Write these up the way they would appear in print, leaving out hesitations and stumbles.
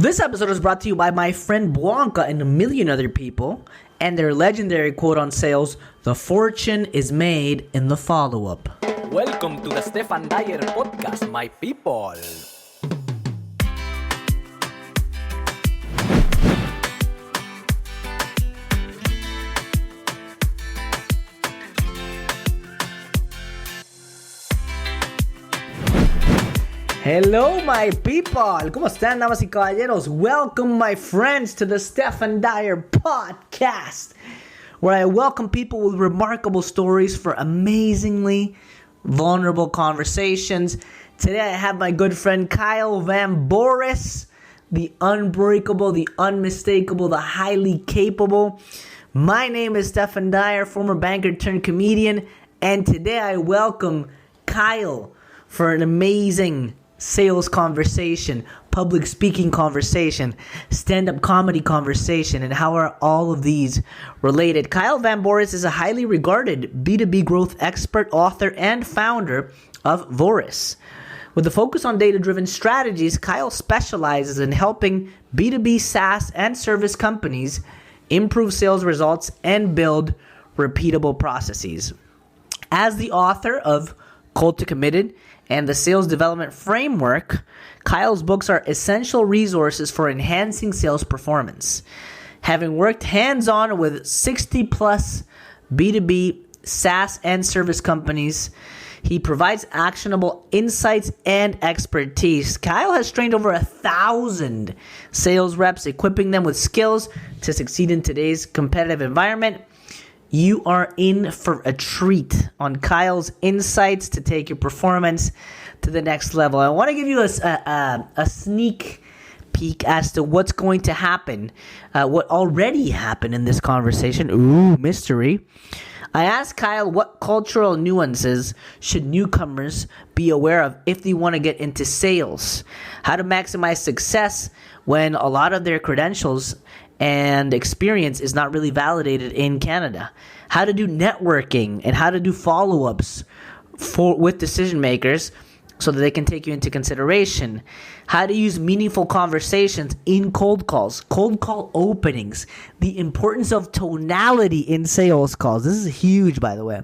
This episode is brought to you by my friend Blanca and a million other people and their legendary quote on sales, "The fortune is made in the follow-up." Welcome to the Stephan Dyer Podcast, my people. Hello, my people. ¿Cómo están, damas y caballeros? Welcome, my friends, to the Stephan Dyer Podcast, where I welcome people with remarkable stories for amazingly vulnerable conversations. Today, I have my good friend Kyle Vamvouris, the unbreakable, the unmistakable, the highly capable. My name is Stephan Dyer, former banker turned comedian, and today I welcome Kyle for an amazing sales conversation, public speaking conversation, stand-up comedy conversation, and how are all of these related? Kyle Vamvouris is a highly regarded B2B growth expert, author, and founder of Vouris. With a focus on data-driven strategies, Kyle specializes in helping B2B SaaS and service companies improve sales results and build repeatable processes. As the author of Cold to Committed and the Sales Development Framework, Kyle's books are essential resources for enhancing sales performance. Having worked hands-on with 60-plus B2B SaaS and service companies, he provides actionable insights and expertise. Kyle has trained over 1,000 sales reps, equipping them with skills to succeed in today's competitive environment. You are in for a treat on Kyle's insights to take your performance to the next level. I want to give you a sneak peek as to what's going to happen, what already happened in this conversation. Ooh, mystery. I asked Kyle what cultural nuances should newcomers be aware of if they want to get into sales, how to maximize success when a lot of their credentials and experience is not really validated in Canada, how to do networking and how to do follow-ups with decision makers so that they can take you into consideration, how to use meaningful conversations in cold calls, cold call openings, the importance of tonality in sales calls. This is huge, by the way.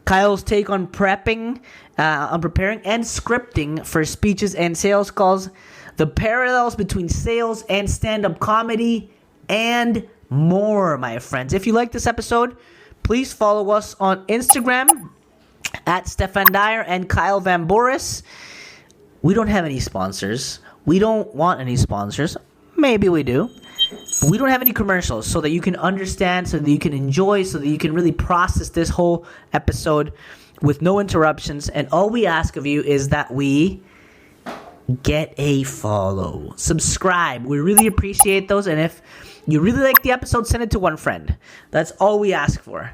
Kyle's take on preparing and scripting for speeches and sales calls, the parallels between sales and stand-up comedy, and more, my friends. If you like this episode, please follow us on Instagram at Stephan Dyer and Kyle Vamvouris. We don't have any sponsors. We don't want any sponsors. Maybe we do. But we don't have any commercials so that you can understand, so that you can enjoy, so that you can really process this whole episode with no interruptions. And all we ask of you is that we get a follow. Subscribe. We really appreciate those. And if you really like the episode, send it to one friend. That's all we ask for.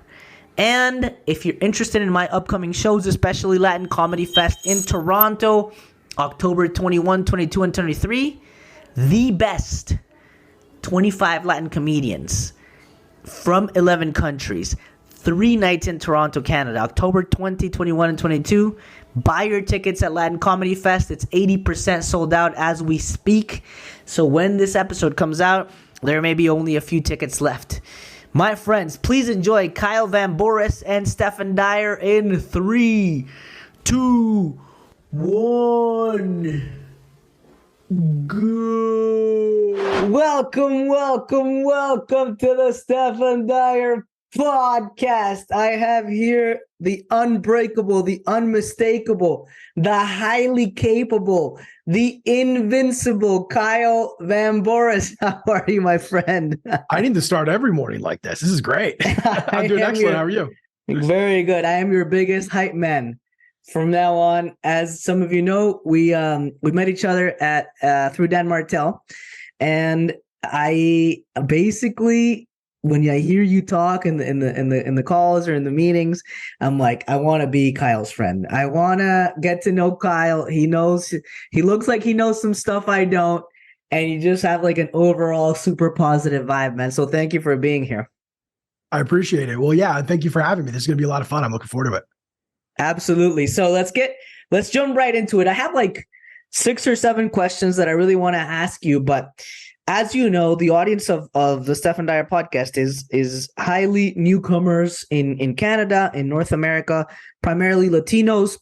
And if you're interested in my upcoming shows, especially Latin Comedy Fest in Toronto, October 21, 22, and 23, the best 25 Latin comedians from 11 countries, 3 nights in Toronto, Canada, October 20, 21, and 22. Buy your tickets at Latin Comedy Fest. It's 80% sold out as we speak. So when this episode comes out, there may be only a few tickets left. My friends, please enjoy Kyle Vamvouris and Stephan Dyer in 3, 2, 1. Go. Welcome to the Stephan Dyer Podcast. I have here the unbreakable, the unmistakable, the highly capable, the invincible Kyle Vamvouris. How are you, my friend? I need to start every morning like this. This is great. I'm doing excellent. How are you? Very good. I am your biggest hype man. From now on, as some of you know, we met each other at through Dan Martel, and I basically, when I hear you talk in the calls or in the meetings, I'm like, I want to be Kyle's friend. I want to get to know Kyle. He looks like he knows some stuff I don't, and you just have like an overall super positive vibe, man. So thank you for being here. I appreciate it. Well, yeah, thank you for having me. This is going to be a lot of fun. I'm looking forward to it. Absolutely. So let's jump right into it. I have like 6 or 7 questions that I really want to ask you. But as you know, the audience of the Stephan Dyer podcast is highly newcomers in Canada, in North America, primarily Latinos.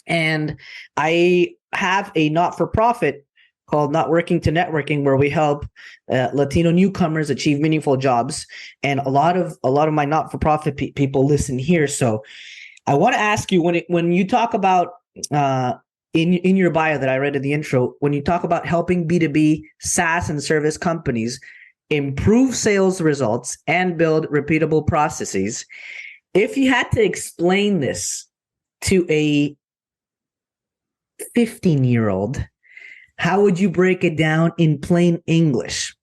And I have a not-for-profit called Not Working to Networking, where we help Latino newcomers achieve meaningful jobs. And a lot of my not-for-profit people listen here. So I want to ask you, when you talk about in your bio that I read in the intro, when you talk about helping B2B SaaS and service companies improve sales results and build repeatable processes, if you had to explain this to a 15-year-old, how would you break it down in plain English?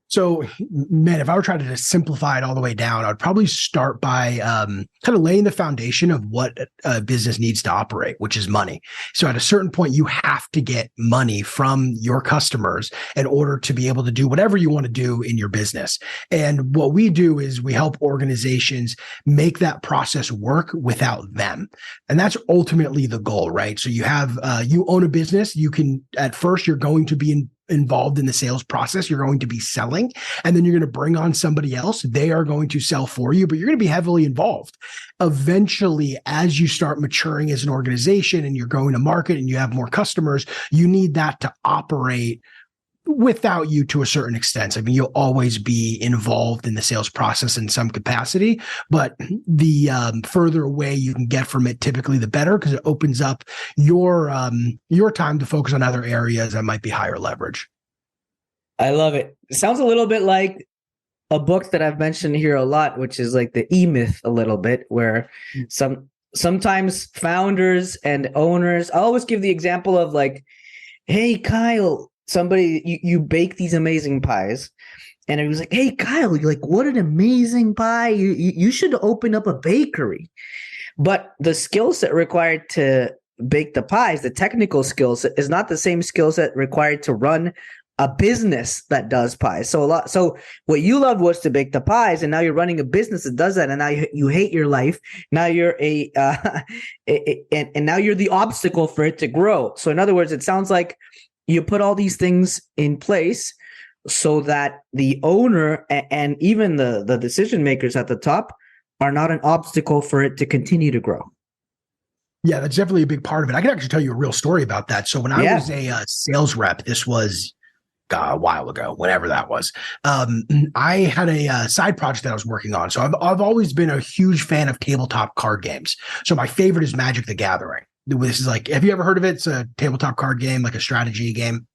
So, man, if I were trying to just simplify it all the way down, I'd probably start by kind of laying the foundation of what a business needs to operate, which is money. So at a certain point, you have to get money from your customers in order to be able to do whatever you want to do in your business. And what we do is we help organizations make that process work without them. And that's ultimately the goal, right? So you have, you own a business. You can, at first, you're going to be involved in the sales process. You're going to be selling, and then you're going to bring on somebody else. They are going to sell for you, but you're going to be heavily involved. Eventually, as you start maturing as an organization and you're going to market and you have more customers, you need that to operate without you to a certain extent. I mean, you'll always be involved in the sales process in some capacity, but the further away you can get from it, typically the better, because it opens up your time to focus on other areas that might be higher leverage. I love it. It sounds a little bit like a book that I've mentioned here a lot, which is like the E-Myth a little bit, where sometimes founders and owners, I always give the example of like, hey, Kyle, somebody, you bake these amazing pies. And it was like, hey, Kyle, you're like, what an amazing pie. You should open up a bakery. But the skill set required to bake the pies, the technical skill set, is not the same skill set required to run a business that does pies. So what you loved was to bake the pies, and now you're running a business that does that, and now you hate your life. Now you're and now you're the obstacle for it to grow. So in other words, it sounds like you put all these things in place so that the owner and even the decision makers at the top are not an obstacle for it to continue to grow. Yeah, that's definitely a big part of it. I can actually tell you a real story about that. So when I was a sales rep, this was a while ago, whenever that was, I had a side project that I was working on. So I've always been a huge fan of tabletop card games. So my favorite is Magic the Gathering. This is like, have you ever heard of it? It's a tabletop card game, like a strategy game.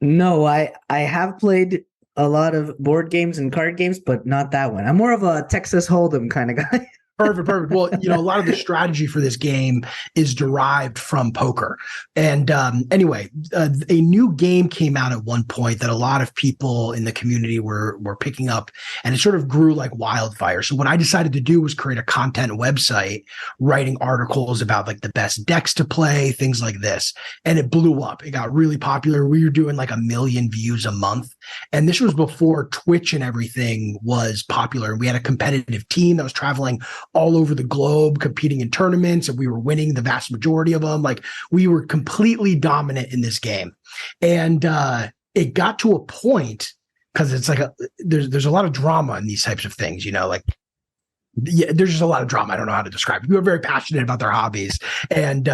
No, I have played a lot of board games and card games, but not that one. I'm more of a Texas Hold'em kind of guy. Perfect. Well, a lot of the strategy for this game is derived from poker. And anyway, a new game came out at one point that a lot of people in the community were picking up, and it sort of grew like wildfire. So what I decided to do was create a content website, writing articles about like the best decks to play, things like this. And it blew up. It got really popular. We were doing like 1 million views a month. And this was before Twitch and everything was popular. We had a competitive team that was traveling all over the globe, competing in tournaments, and we were winning the vast majority of them. Like, we were completely dominant in this game. And it got to a point, because it's like there's a lot of drama in these types of things, like, yeah, there's just a lot of drama. I don't know how to describe it. People are very passionate about their hobbies, and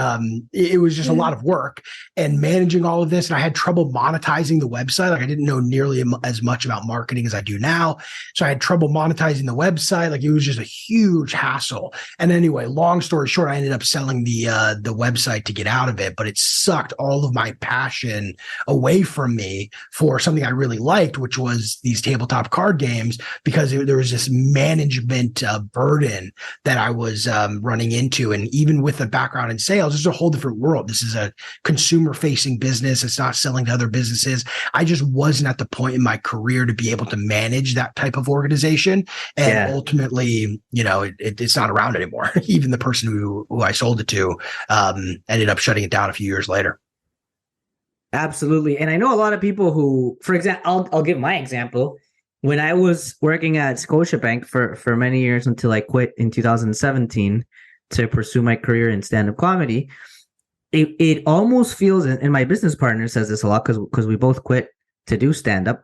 it was just a lot of work and managing all of this. And I had trouble monetizing the website. Like, I didn't know nearly as much about marketing as I do now. So I had trouble monetizing the website. Like, it was just a huge hassle. And anyway, long story short, I ended up selling the website to get out of it, but it sucked all of my passion away from me for something I really liked, which was these tabletop card games, because there was this management burden that I was running into. And even with a background in sales, this is a whole different world. This is a consumer facing business. It's not selling to other businesses. I just wasn't at the point in my career to be able to manage that type of organization. And ultimately, it's not around anymore. Even the person who I sold it to ended up shutting it down a few years later. Absolutely. And I know a lot of people who, for example, I'll give my example. When I was working at Scotiabank for many years until I quit in 2017 to pursue my career in stand-up comedy, it almost feels, and my business partner says this a lot because we both quit to do stand-up.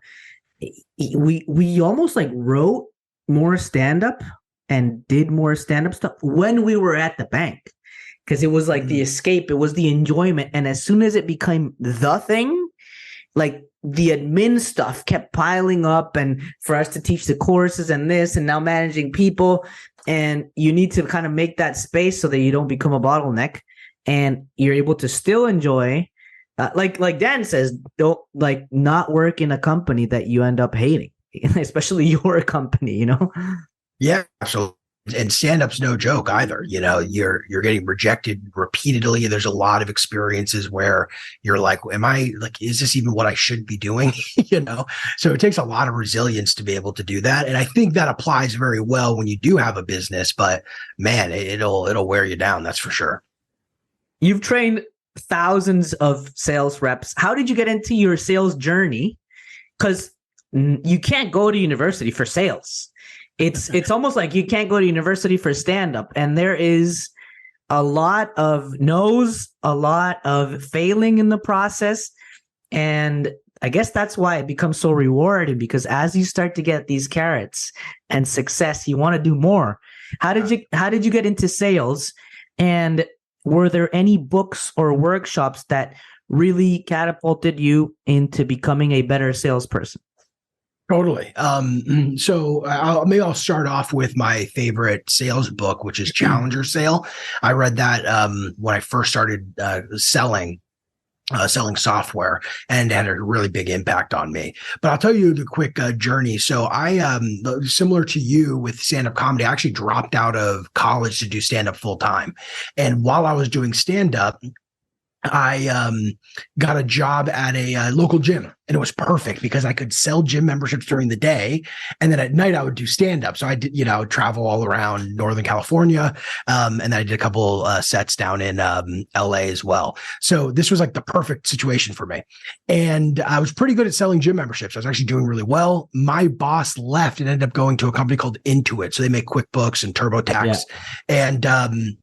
We almost like wrote more stand-up and did more stand-up stuff when we were at the bank, because it was like the escape, it was the enjoyment. And as soon as it became the thing, like the admin stuff kept piling up, and for us to teach the courses and this, and now managing people, and you need to kind of make that space so that you don't become a bottleneck, and you're able to still enjoy. Like Dan says, don't like not work in a company that you end up hating, especially your company, you know? Yeah. So, and stand-up's no joke either. You know, you're getting rejected repeatedly. There's a lot of experiences where you're like, is this even what I should be doing? You know, so it takes a lot of resilience to be able to do that. And I think that applies very well when you do have a business, but man, it'll wear you down. That's for sure. You've trained thousands of sales reps. How did you get into your sales journey? Because you can't go to university for sales. It's almost like you can't go to university for stand-up. And there is a lot of no's, a lot of failing in the process. And I guess that's why it becomes so rewarding, because as you start to get these carrots and success, you want to do more. How did you get into sales? And were there any books or workshops that really catapulted you into becoming a better salesperson? Totally. So I'll start off with my favorite sales book, which is Challenger Sale. I read that when I first started selling software, and had a really big impact on me. But I'll tell you the quick journey. So I, similar to you with stand-up comedy, I actually dropped out of college to do stand-up full time. And while I was doing stand-up, I got a job at a local gym, and it was perfect because I could sell gym memberships during the day, and then at night I would do stand up. So I did, I would travel all around Northern California, and then I did a couple sets down in LA as well. So this was like the perfect situation for me, and I was pretty good at selling gym memberships. I was actually doing really well. My boss left and ended up going to a company called Intuit. So they make QuickBooks and TurboTax, and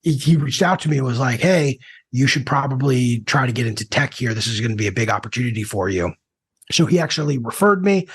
he reached out to me and was like, "Hey, you should probably try to get into tech here. This is going to be a big opportunity for you." So he actually referred me.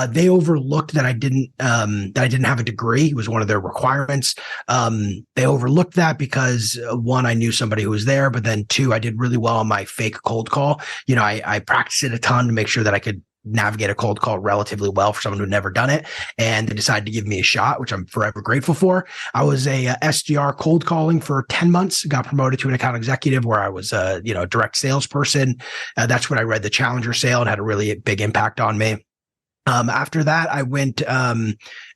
They overlooked that I didn't have a degree. It was one of their requirements. They overlooked that because one, I knew somebody who was there, but then two, I did really well on my fake cold call. I practiced it a ton to make sure that I could navigate a cold call relatively well for someone who'd never done it. And they decided to give me a shot, which I'm forever grateful for. I was a SDR cold calling for 10 months, got promoted to an account executive where I was a direct salesperson. That's when I read the Challenger Sale and had a really big impact on me. After that, I went,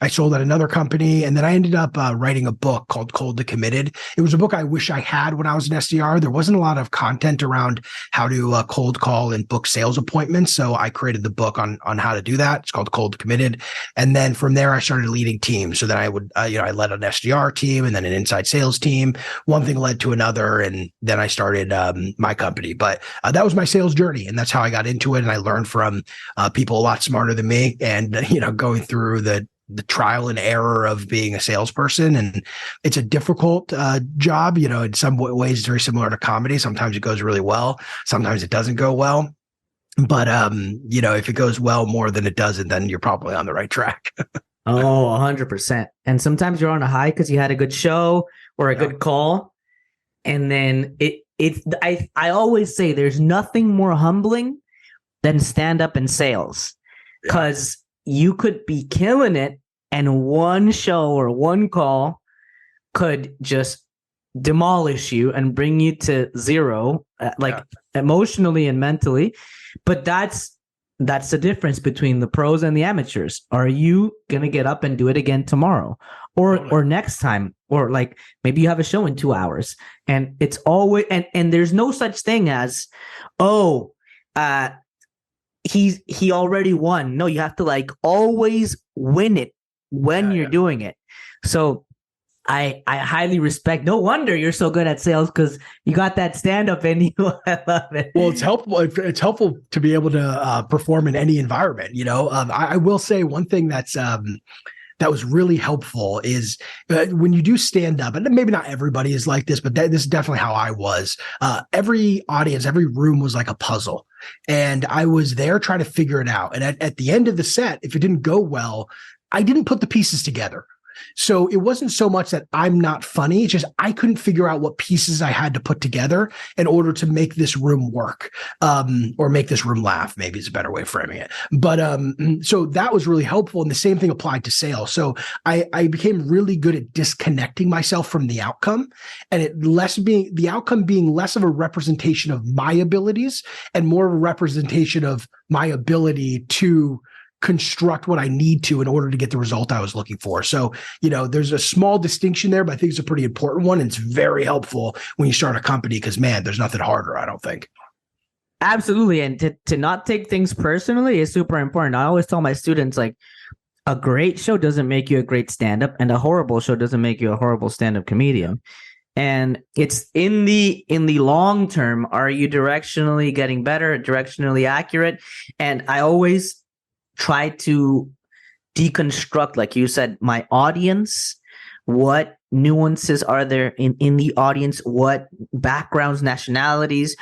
I sold at another company, and then I ended up writing a book called Cold to Committed. It was a book I wish I had when I was an SDR. There wasn't a lot of content around how to cold call and book sales appointments. So I created the book on how to do that. It's called Cold to Committed. And then from there, I started leading teams. So then I would, I led an SDR team and then an inside sales team. One thing led to another. And then I started my company. But that was my sales journey. And that's how I got into it. And I learned from people a lot smarter than me, and going through the trial and error of being a salesperson. And it's a difficult job. In some ways, it's very similar to comedy. Sometimes it goes really well. Sometimes it doesn't go well. But if it goes well more than it doesn't, then you're probably on the right track. Oh, 100%. And sometimes you're on a high because you had a good show or a good call. And then I always say there's nothing more humbling than stand up and sales. Because you could be killing it, and one show or one call could just demolish you and bring you to zero, emotionally and mentally. But that's the difference between the pros and the amateurs. Are you going to get up and do it again tomorrow or next time? Or like maybe you have a show in 2 hours, and it's always, and there's no such thing as, he already won. No, you have to always win it when you're doing it. So I highly respect. No wonder you're so good at sales, because you got that stand up in you. I love it. Well, it's helpful. It's helpful to be able to perform in any environment. I will say one thing that's that was really helpful is when you do stand up, and maybe not everybody is like this, but this is definitely how I was. Every audience, every room was like a puzzle. And I was there trying to figure it out. And at the end of the set, if it didn't go well, I didn't put the pieces together. So it wasn't so much that I'm not funny. It's just I couldn't figure out what pieces I had to put together in order to make this room work, or make this room laugh. Maybe is a better way of framing it. But so that was really helpful. And the same thing applied to sales. So I became really good at disconnecting myself from the outcome, and the outcome being less of a representation of my abilities and more of a representation of my ability to construct what I need to in order to get the result I was looking for. So, there's a small distinction there, but I think it's a pretty important one. And it's very helpful when you start a company because, man, there's nothing harder, I don't think. Absolutely. And to not take things personally is super important. I always tell my students, like, a great show doesn't make you a great stand-up, and a horrible show doesn't make you a horrible stand-up comedian. And it's in the long term, are you directionally getting better, directionally accurate? And I always try to deconstruct, like you said, my audience, what nuances are there in the audience, what backgrounds, nationalities.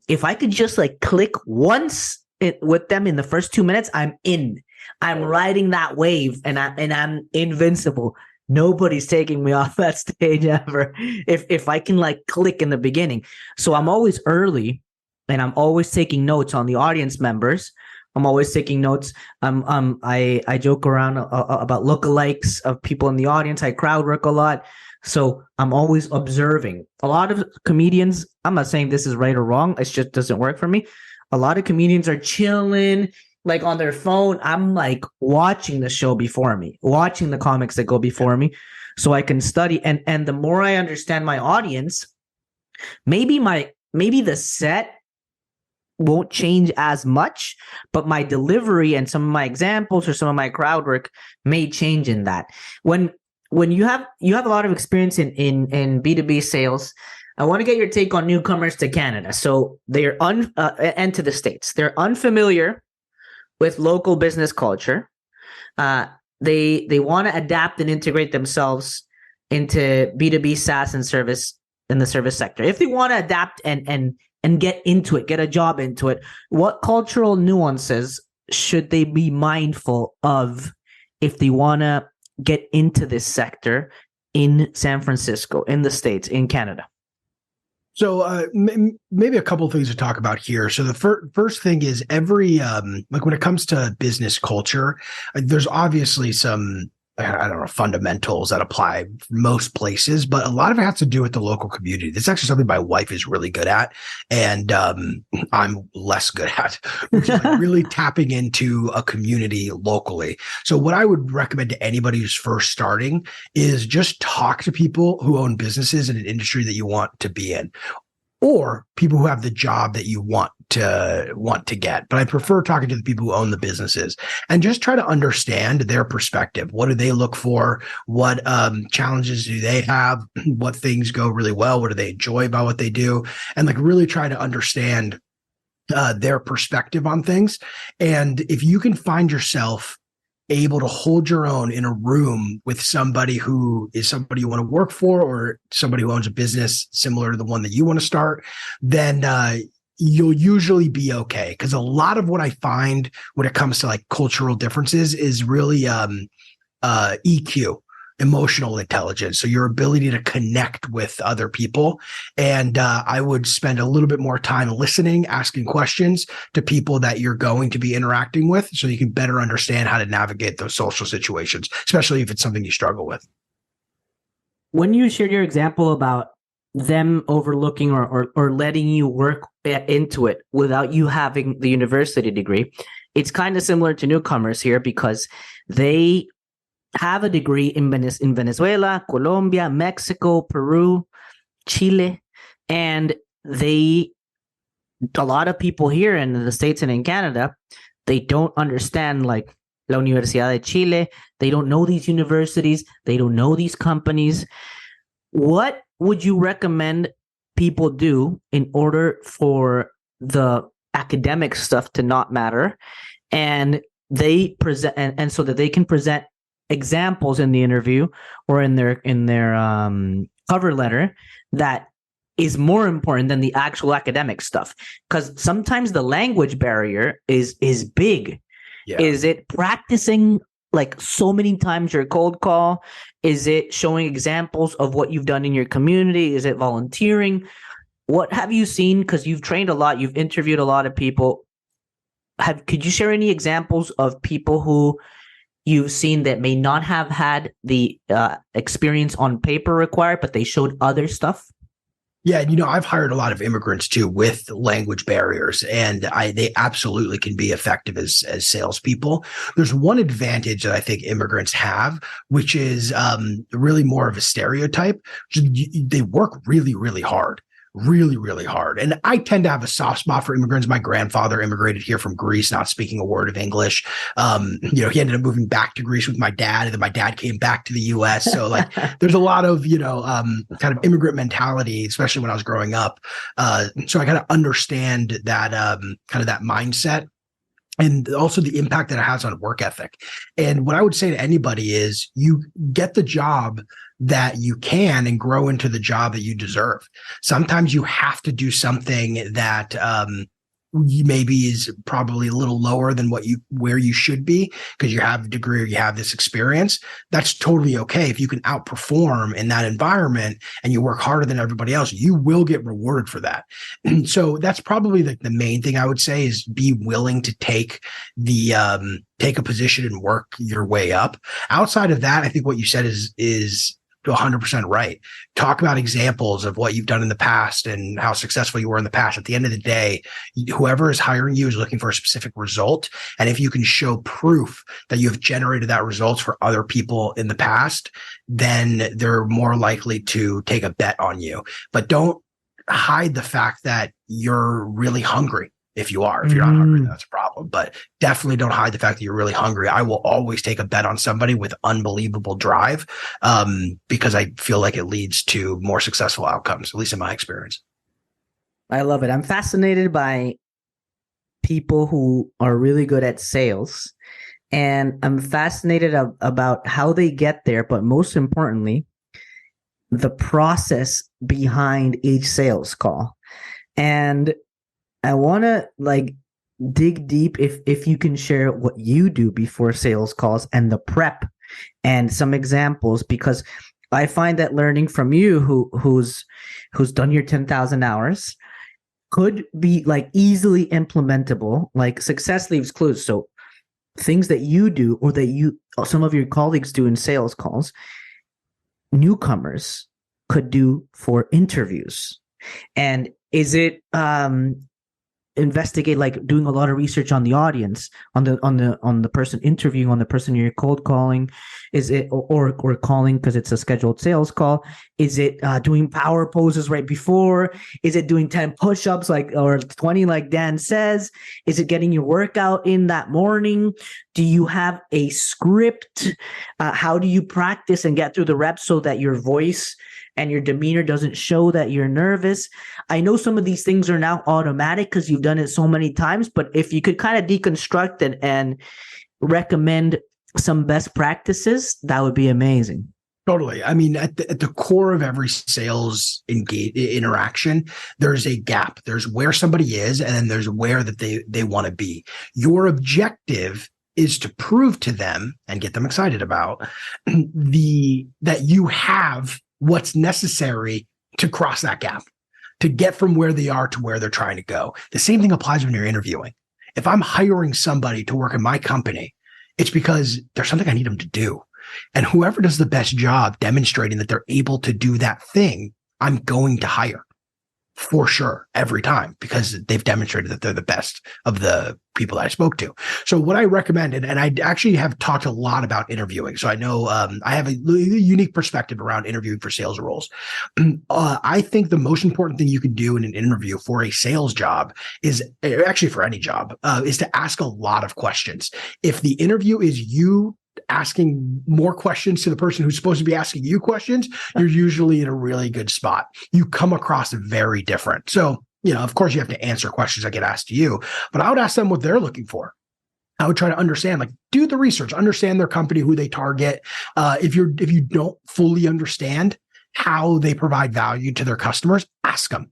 If I could just like click once with them in the first 2 minutes, I'm in. I'm riding that wave, and I'm invincible. Nobody's taking me off that stage ever if I can like click in the beginning. So I'm always early, and I'm always taking notes on the audience members. I'm always taking notes. I joke around about lookalikes of people in the audience. I crowd work a lot. So I'm always observing. A lot of comedians, I'm not saying this is right or wrong, it just doesn't work for me. A lot of comedians are chilling, like on their phone. I'm like watching the show before me, watching the comics that go before me, so I can study. And the more I understand my audience, maybe the set won't change as much, but my delivery and some of my examples or some of my crowd work may change in that. When you have a lot of experience in B2B sales, I want to get your take on newcomers to Canada. So they're and to the States. They're unfamiliar with local business culture. They want to adapt and integrate themselves into B2B SaaS and service in the service sector. If they want to adapt and get into it, get a job into it, what cultural nuances should they be mindful of if they want to get into this sector in San Francisco, in the States, in Canada? So maybe a couple of things to talk about here. So the first thing is every like when it comes to business culture, there's obviously some, I don't know, fundamentals that apply most places, but a lot of it has to do with the local community. This is actually something my wife is really good at, and I'm less good at, which is like really tapping into a community locally. So what I would recommend to anybody who's first starting is just talk to people who own businesses in an industry that you want to be in, or people who have the job that you want to get. But I prefer talking to the people who own the businesses and just try to understand their perspective. What do they look for? What challenges do they have? What things go really well? What do they enjoy about what they do? And like really try to understand their perspective on things. And if you can find yourself able to hold your own in a room with somebody who is somebody you want to work for, or somebody who owns a business similar to the one that you want to start, then you'll usually be okay. Because a lot of what I find when it comes to like cultural differences is really EQ, emotional intelligence. So your ability to connect with other people. And I would spend a little bit more time listening, asking questions to people that you're going to be interacting with, so you can better understand how to navigate those social situations, especially if it's something you struggle with. When you shared your example about them overlooking or letting you work into it without you having the university degree, it's kind of similar to newcomers here, because they have a degree in Venezuela, Colombia, Mexico, Peru, Chile, and a lot of people here in the States and in Canada, they don't understand like La Universidad de Chile. They don't know these universities. They don't know these companies. What would you recommend people do in order for the academic stuff to not matter, and they present and so that they can present examples in the interview or in their cover letter that is more important than the actual academic stuff. Because sometimes the language barrier is big. Yeah. Is it practicing like so many times your cold call? Is it showing examples of what you've done in your community? Is it volunteering? What have you seen? Because you've trained a lot, you've interviewed a lot of people. Could you share any examples of people who you've seen that may not have had the experience on paper required, but they showed other stuff? Yeah, I've hired a lot of immigrants too with language barriers, and they absolutely can be effective as salespeople. There's one advantage that I think immigrants have, which is really more of a stereotype. They work really, really hard. Really, really hard. And I tend to have a soft spot for immigrants. My grandfather immigrated here from Greece, not speaking a word of English. He ended up moving back to Greece with my dad, and then my dad came back to the US. So like there's a lot of, kind of immigrant mentality, especially when I was growing up. So I kind of understand that kind of that mindset. And also the impact that it has on work ethic. And what I would say to anybody is you get the job that you can and grow into the job that you deserve. Sometimes you have to do something that maybe is probably a little lower than where you should be because you have a degree or you have this experience. That's totally okay. If you can outperform in that environment and you work harder than everybody else, you will get rewarded for that. And so that's probably the main thing I would say is be willing to take a position and work your way up. Outside of that, I think what you said is 100% right. Talk about examples of what you've done in the past and how successful you were in the past. At the end of the day, whoever is hiring you is looking for a specific result. And if you can show proof that you have generated that results for other people in the past, then they're more likely to take a bet on you. But don't hide the fact that you're really hungry. If you're not hungry, then that's a problem. But definitely don't hide the fact that you're really hungry. I will always take a bet on somebody with unbelievable drive because I feel like it leads to more successful outcomes, at least in my experience. I love it. I'm fascinated by people who are really good at sales. And I'm fascinated about how they get there. But most importantly, the process behind each sales call. And I want to dig deep if you can share what you do before sales calls and the prep and some examples, because I find that learning from you who's done your 10,000 hours could be easily implementable. Success leaves clues. So things that you do or that some of your colleagues do in sales calls, newcomers could do for interviews. And is it investigate doing a lot of research on the audience, on the person interviewing, on the person you're cold calling? Is it or calling because it's a scheduled sales call? Is it doing power poses right before? Is it doing 10 push-ups or 20 like Dan says? Is it getting your workout in that morning? Do you have a script? How do you practice and get through the reps so that your voice and your demeanor doesn't show that you're nervous? I know some of these things are now automatic because you've done it so many times, but if you could kind of deconstruct it and recommend some best practices, that would be amazing. Totally. I mean, at the core of every sales interaction, there's a gap. There's where somebody is, and then there's where that they want to be. Your objective is to prove to them and get them excited about that you have what's necessary to cross that gap, to get from where they are to where they're trying to go. The same thing applies when you're interviewing. If I'm hiring somebody to work in my company, it's because there's something I need them to do. And whoever does the best job demonstrating that they're able to do that thing, I'm going to hire for sure every time because they've demonstrated that they're the best of the people that I spoke to. So what I recommend, and I actually have talked a lot about interviewing. So I know I have a unique perspective around interviewing for sales roles. I think the most important thing you can do in an interview for a sales job is actually for any job is to ask a lot of questions. If the interview is you asking more questions to the person who's supposed to be asking you questions, you're usually in a really good spot. You come across very different. So, of course you have to answer questions that get asked to you, but I would ask them what they're looking for. I would try to understand, like, do the research, understand their company, who they target. If you don't fully understand how they provide value to their customers, ask them.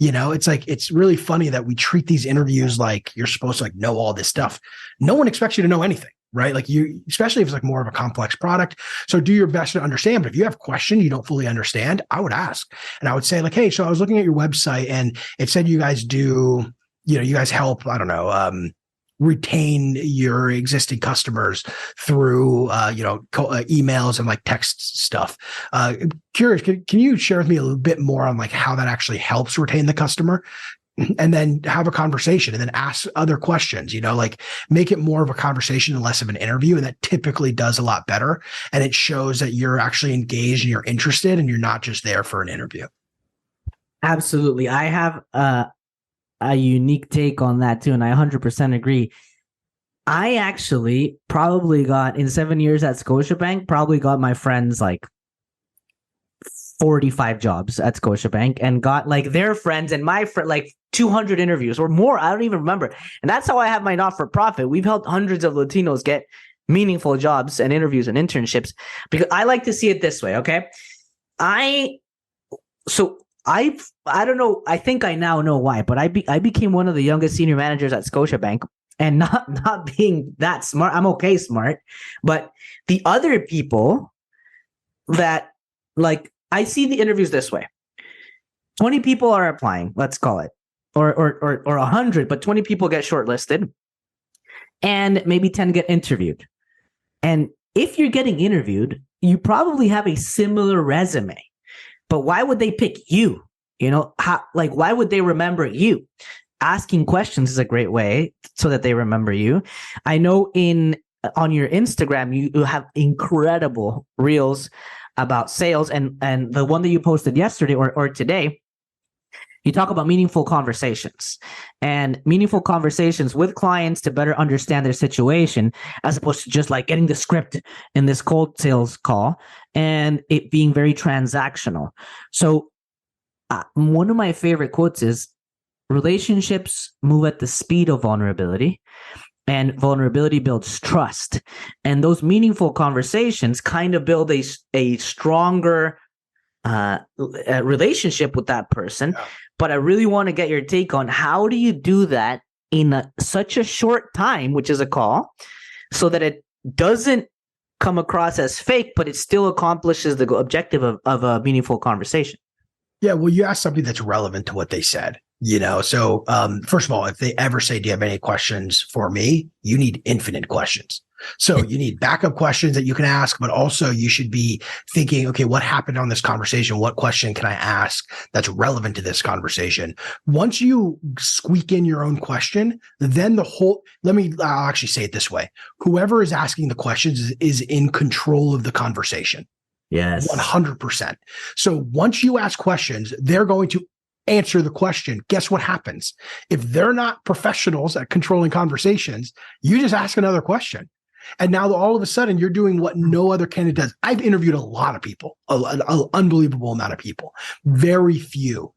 It's like, it's really funny that we treat these interviews like you're supposed to like know all this stuff. No one expects you to know anything, right? Like especially if it's like more of a complex product. So do your best to understand. But if you have questions you don't fully understand, I would ask. And I would say like, hey, so I was looking at your website and it said you guys do, you guys help, I don't know, retain your existing customers through emails and like text stuff. Curious, can you share with me a little bit more on like how that actually helps retain the customer? And then have a conversation and then ask other questions, like make it more of a conversation and less of an interview. And that typically does a lot better. And it shows that you're actually engaged and you're interested and you're not just there for an interview. Absolutely. I have a unique take on that too, and I 100% agree. I actually probably got, in 7 years at Scotiabank, probably got my friends like 45 jobs at Scotiabank and got like their friends and my friend like 200 interviews or more. I don't even remember. And that's how I have my not-for-profit. We've helped hundreds of Latinos get meaningful jobs and interviews and internships, because I like to see it this way. Okay. I don't know. I think I now know why, but I became one of the youngest senior managers at Scotiabank, and not being that smart. I'm okay smart, but the other people that like, I see the interviews this way. 20 people are applying, let's call it, or 100, but 20 people get shortlisted and maybe 10 get interviewed. And if you're getting interviewed, you probably have a similar resume. But why would they pick you? Why would they remember you? Asking questions is a great way so that they remember you. I know on your Instagram, you have incredible reels about sales, and the one that you posted yesterday or today, you talk about meaningful conversations with clients to better understand their situation, as opposed to just like getting the script in this cold sales call and it being very transactional. So one of my favorite quotes is, relationships move at the speed of vulnerability, and vulnerability builds trust. And those meaningful conversations kind of build a stronger relationship with that person. Yeah. But I really want to get your take on, how do you do that in such a short time, which is a call, so that it doesn't come across as fake, but it still accomplishes the objective of a meaningful conversation? Yeah, well, you asked something that's relevant to what they said. So first of all, if they ever say, do you have any questions for me? You need infinite questions. So you need backup questions that you can ask, but also you should be thinking, okay, what happened on this conversation? What question can I ask that's relevant to this conversation? Once you squeak in your own question, then I'll actually say it this way. Whoever is asking the questions is in control of the conversation. Yes. 100%. So once you ask questions, they're going to answer the question. Guess what happens? If they're not professionals at controlling conversations, you just ask another question. And now all of a sudden you're doing what no other candidate does. I've interviewed a lot of people, an unbelievable amount of people. Very few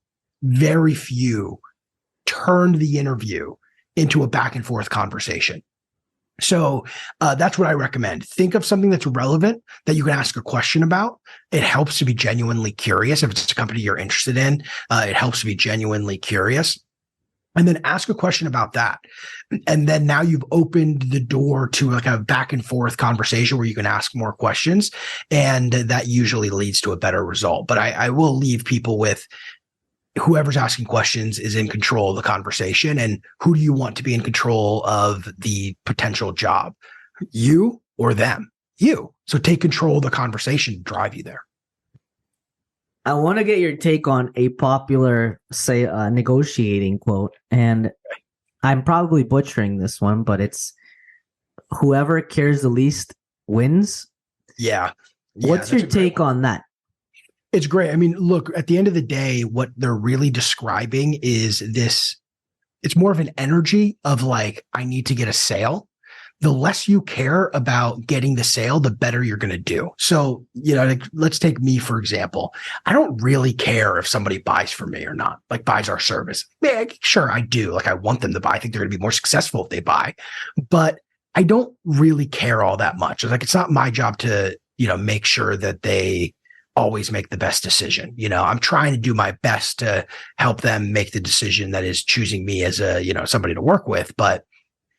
turned the interview into a back and forth conversation. So that's what I recommend. Think of something that's relevant that you can ask a question about. It helps to be genuinely curious. If it's a company you're interested in, it helps to be genuinely curious. And then ask a question about that. And then now you've opened the door to like a back and forth conversation where you can ask more questions. And that usually leads to a better result. But I will leave people with, whoever's asking questions is in control of the conversation. And who do you want to be in control of the potential job? You or them? You. So take control of the conversation, drive you there. I want to get your take on a popular, negotiating quote. And I'm probably butchering this one, but it's, whoever cares the least wins. Yeah. What's your take on that? It's great. I mean, look, at the end of the day, what they're really describing is this, it's more of an energy of like, I need to get a sale. The less you care about getting the sale, the better you're going to do. So, like, let's take me, for example. I don't really care if somebody buys from me or not, like buys our service. Yeah, sure, I do. Like, I want them to buy. I think they're going to be more successful if they buy. But I don't really care all that much. It's like, it's not my job to, make sure that they always make the best decision. I'm trying to do my best to help them make the decision that is choosing me as a, somebody to work with. But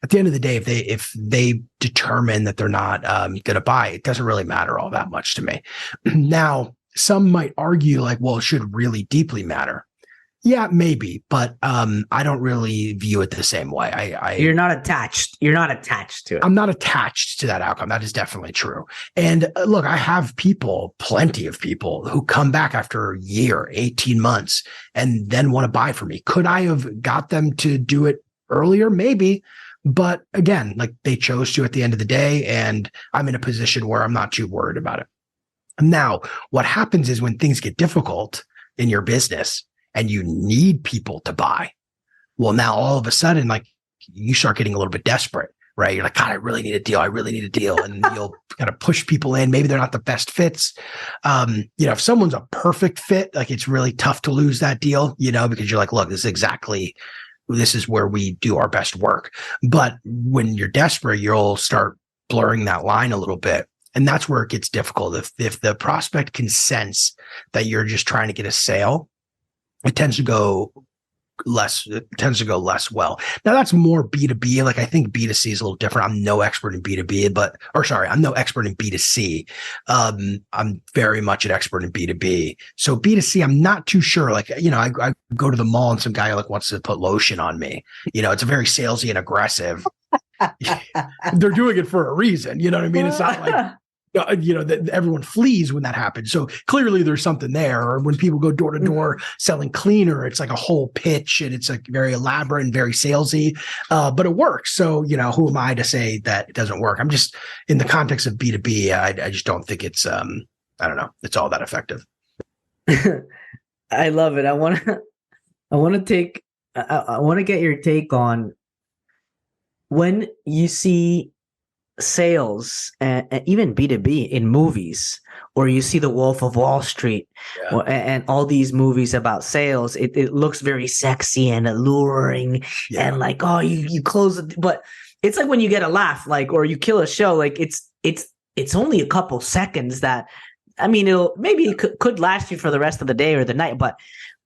at the end of the day, if they determine that they're not going to buy, it doesn't really matter all that much to me. Now, some might argue like, well, it should really deeply matter. Yeah, maybe, but I don't really view it the same way. You're not attached. You're not attached to it. I'm not attached to that outcome. That is definitely true. And look, I have plenty of people who come back after a year, 18 months, and then want to buy from me. Could I have got them to do it earlier? Maybe. But again, like they chose to at the end of the day, and I'm in a position where I'm not too worried about it. Now, what happens is when things get difficult in your business, and you need people to buy. Well, now all of a sudden, like you start getting a little bit desperate, right? You're like, God, I really need a deal. I really need a deal. And you'll kind of push people in. Maybe they're not the best fits. If someone's a perfect fit, like it's really tough to lose that deal, because you're like, look, this is where we do our best work. But when you're desperate, you'll start blurring that line a little bit. And that's where it gets difficult. If the prospect can sense that you're just trying to get a sale, it tends to go less well. Now that's more B2B. Like I think B2C is a little different. I'm no expert in B2B, I'm no expert in B2C. I'm very much an expert in B2B. So B2C, I'm not too sure. Like, I go to the mall and some guy like wants to put lotion on me. It's a very salesy and aggressive. They're doing it for a reason. You know what I mean? It's not like, that everyone flees when that happens. So clearly there's something there. Or when people go door to door selling cleaner, it's like a whole pitch and it's like very elaborate and very salesy, but it works. So, who am I to say that it doesn't work? I'm just in the context of B2B. I just don't think it's, I don't know. It's all that effective. I love it. I want to get your take on when you see sales and even B2B in movies, or you see The Wolf of Wall Street, and all these movies about sales. It looks very sexy and alluring, and like, oh, you close it, but it's like when you get a laugh, like, or you kill a show, like it's only a couple seconds that, I mean, it could last you for the rest of the day or the night, but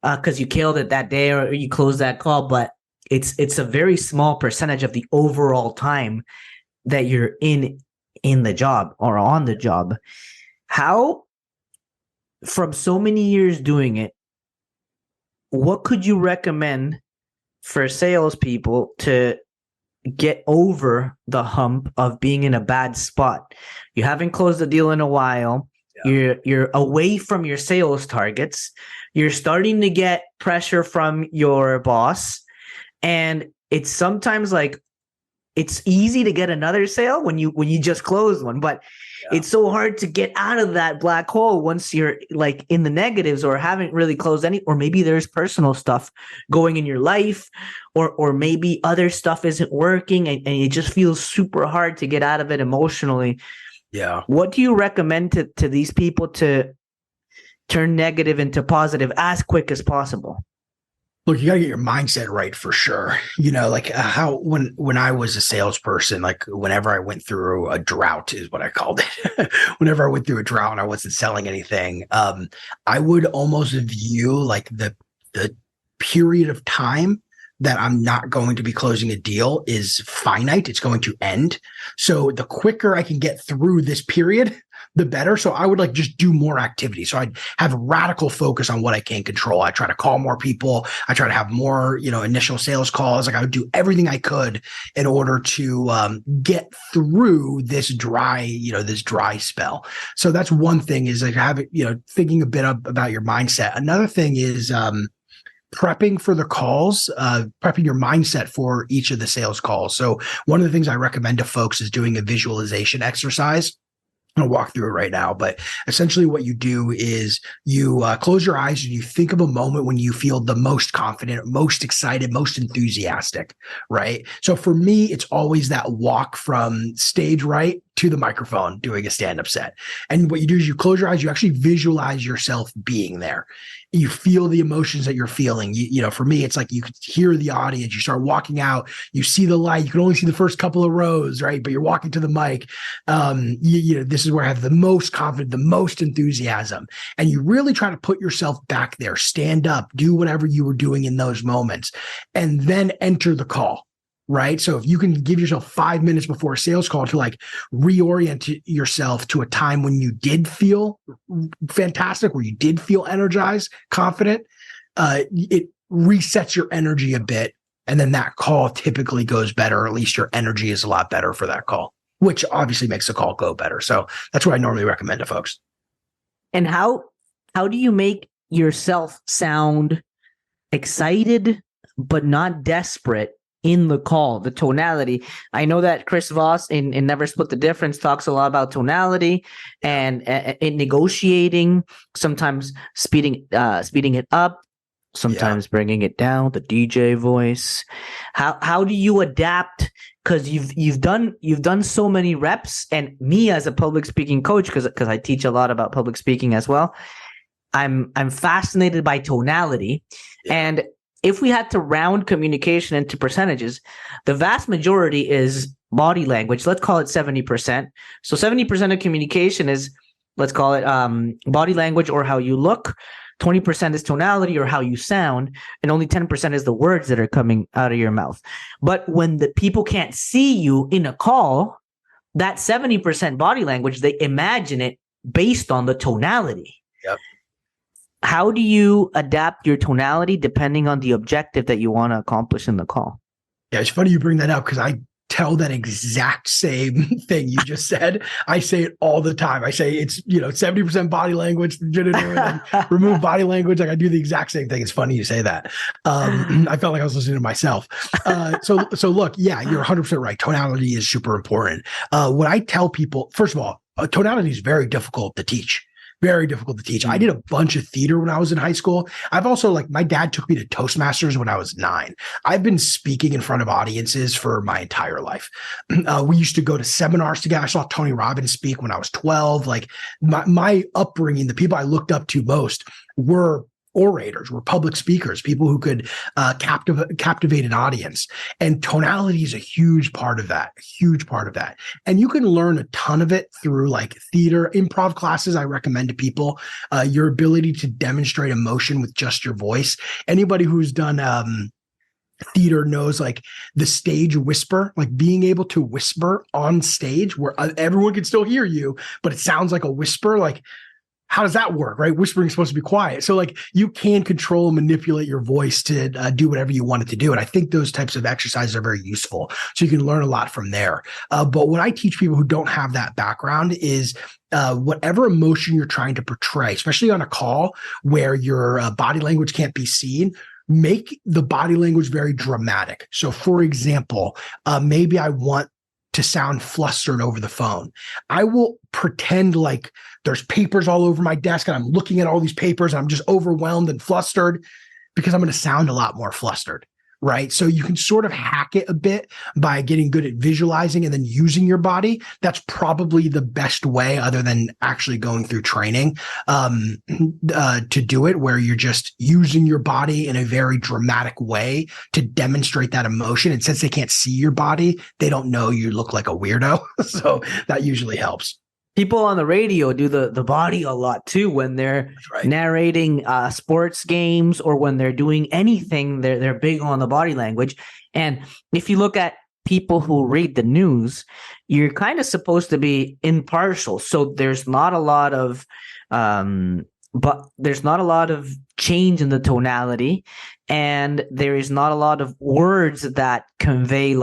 because you killed it that day or you closed that call, but it's a very small percentage of the overall time that you're in the job or on the job. How, from so many years doing it, what could you recommend for salespeople to get over the hump of being in a bad spot? You haven't closed a deal in a while. You're away from your sales targets. You're starting to get pressure from your boss, and it's sometimes like, it's easy to get another sale when you just close one, but it's so hard to get out of that black hole once you're like in the negatives or haven't really closed any, or maybe there's personal stuff going in your life, or maybe other stuff isn't working and it just feels super hard to get out of it emotionally. Yeah. What do you recommend to these people to turn negative into positive as quick as possible? Look, you got to get your mindset right for sure. Like how when I was a salesperson, like whenever I went through a drought is what I called it. Whenever I went through a drought and I wasn't selling anything, I would almost view like the period of time that I'm not going to be closing a deal is finite. It's going to end. So the quicker I can get through this period, the better. So I would like just do more activity. So I'd have a radical focus on what I can control. I try to call more people. I try to have more, initial sales calls. Like I would do everything I could in order to get through this dry spell. So that's one thing, is like thinking a bit about your mindset. Another thing is, prepping for the calls, prepping your mindset for each of the sales calls. So one of the things I recommend to folks is doing a visualization exercise. I'm going to walk through it right now, but essentially what you do is you close your eyes and you think of a moment when you feel the most confident, most excited, most enthusiastic, right? So for me, it's always that walk from stage right to the microphone doing a stand-up set. And what you do is you close your eyes, you actually visualize yourself being there. You feel the emotions that you're feeling. You know, for me, it's like you could hear the audience. You start walking out, you see the light. You can only see the first couple of rows, right? But you're walking to the mic. You know, this is where I have the most confidence, the most enthusiasm. And you really try to put yourself back there, stand up, do whatever you were doing in those moments, and then enter the call. Right. So if you can give yourself 5 minutes before a sales call to like reorient yourself to a time when you did feel fantastic, where you did feel energized, confident, it resets your energy a bit. And then that call typically goes better, or at least your energy is a lot better for that call, which obviously makes the call go better. So that's what I normally recommend to folks. And how do you make yourself sound excited, but not desperate in the call, the tonality? I know that Chris Voss in Never Split the Difference talks a lot about tonality and in negotiating, sometimes speeding it up, sometimes bringing it down, the DJ voice. How do you adapt? Because you've done so many reps, and me as a public speaking coach, because I teach a lot about public speaking as well, I'm fascinated by tonality. And if we had to round communication into percentages, the vast majority is body language. Let's call it 70%. So 70% of communication is, let's call it body language or how you look. 20% is tonality or how you sound. And only 10% is the words that are coming out of your mouth. But when the people can't see you in a call, that 70% body language, they imagine it based on the tonality. Yep. How do you adapt your tonality depending on the objective that you want to accomplish in the call? Yeah, it's funny you bring that up because I tell that exact same thing you just said. I say it all the time. I say it's, 70% body language, and remove body language. Like I do the exact same thing. It's funny you say that. I felt like I was listening to myself. So look, yeah, you're 100% right. Tonality is super important. What I tell people, first of all, tonality is very difficult to teach. Very difficult to teach. I did a bunch of theater when I was in high school. I've also, my dad took me to Toastmasters when I was 9. I've been speaking in front of audiences for my entire life. We used to go to seminars together. I saw Tony Robbins speak when I was 12. My upbringing, the people I looked up to most were orators, were public speakers, people who could captivate an audience. And tonality is a huge part of that, And you can learn a ton of it through theater, improv classes. I recommend to people your ability to demonstrate emotion with just your voice. Anybody who's done theater knows the stage whisper, being able to whisper on stage where everyone can still hear you, but it sounds like a whisper. How does that work, right? Whispering is supposed to be quiet. So you can control and manipulate your voice to do whatever you want it to do. And I think those types of exercises are very useful. So you can learn a lot from there. But what I teach people who don't have that background is whatever emotion you're trying to portray, especially on a call where your body language can't be seen, make the body language very dramatic. So for example, maybe I want to sound flustered over the phone. I will pretend like there's papers all over my desk and I'm looking at all these papers and I'm just overwhelmed and flustered because I'm going to sound a lot more flustered, right? So you can sort of hack it a bit by getting good at visualizing and then using your body. That's probably the best way, other than actually going through training, to do it, where you're just using your body in a very dramatic way to demonstrate that emotion. And since they can't see your body, they don't know you look like a weirdo. So that usually helps. People on the radio do the body a lot too when they're narrating sports games or when they're doing anything. They're big on the body language. And if you look at people who read the news, you're kind of supposed to be impartial. So there's not a lot of change in the tonality, and there is not a lot of words that convey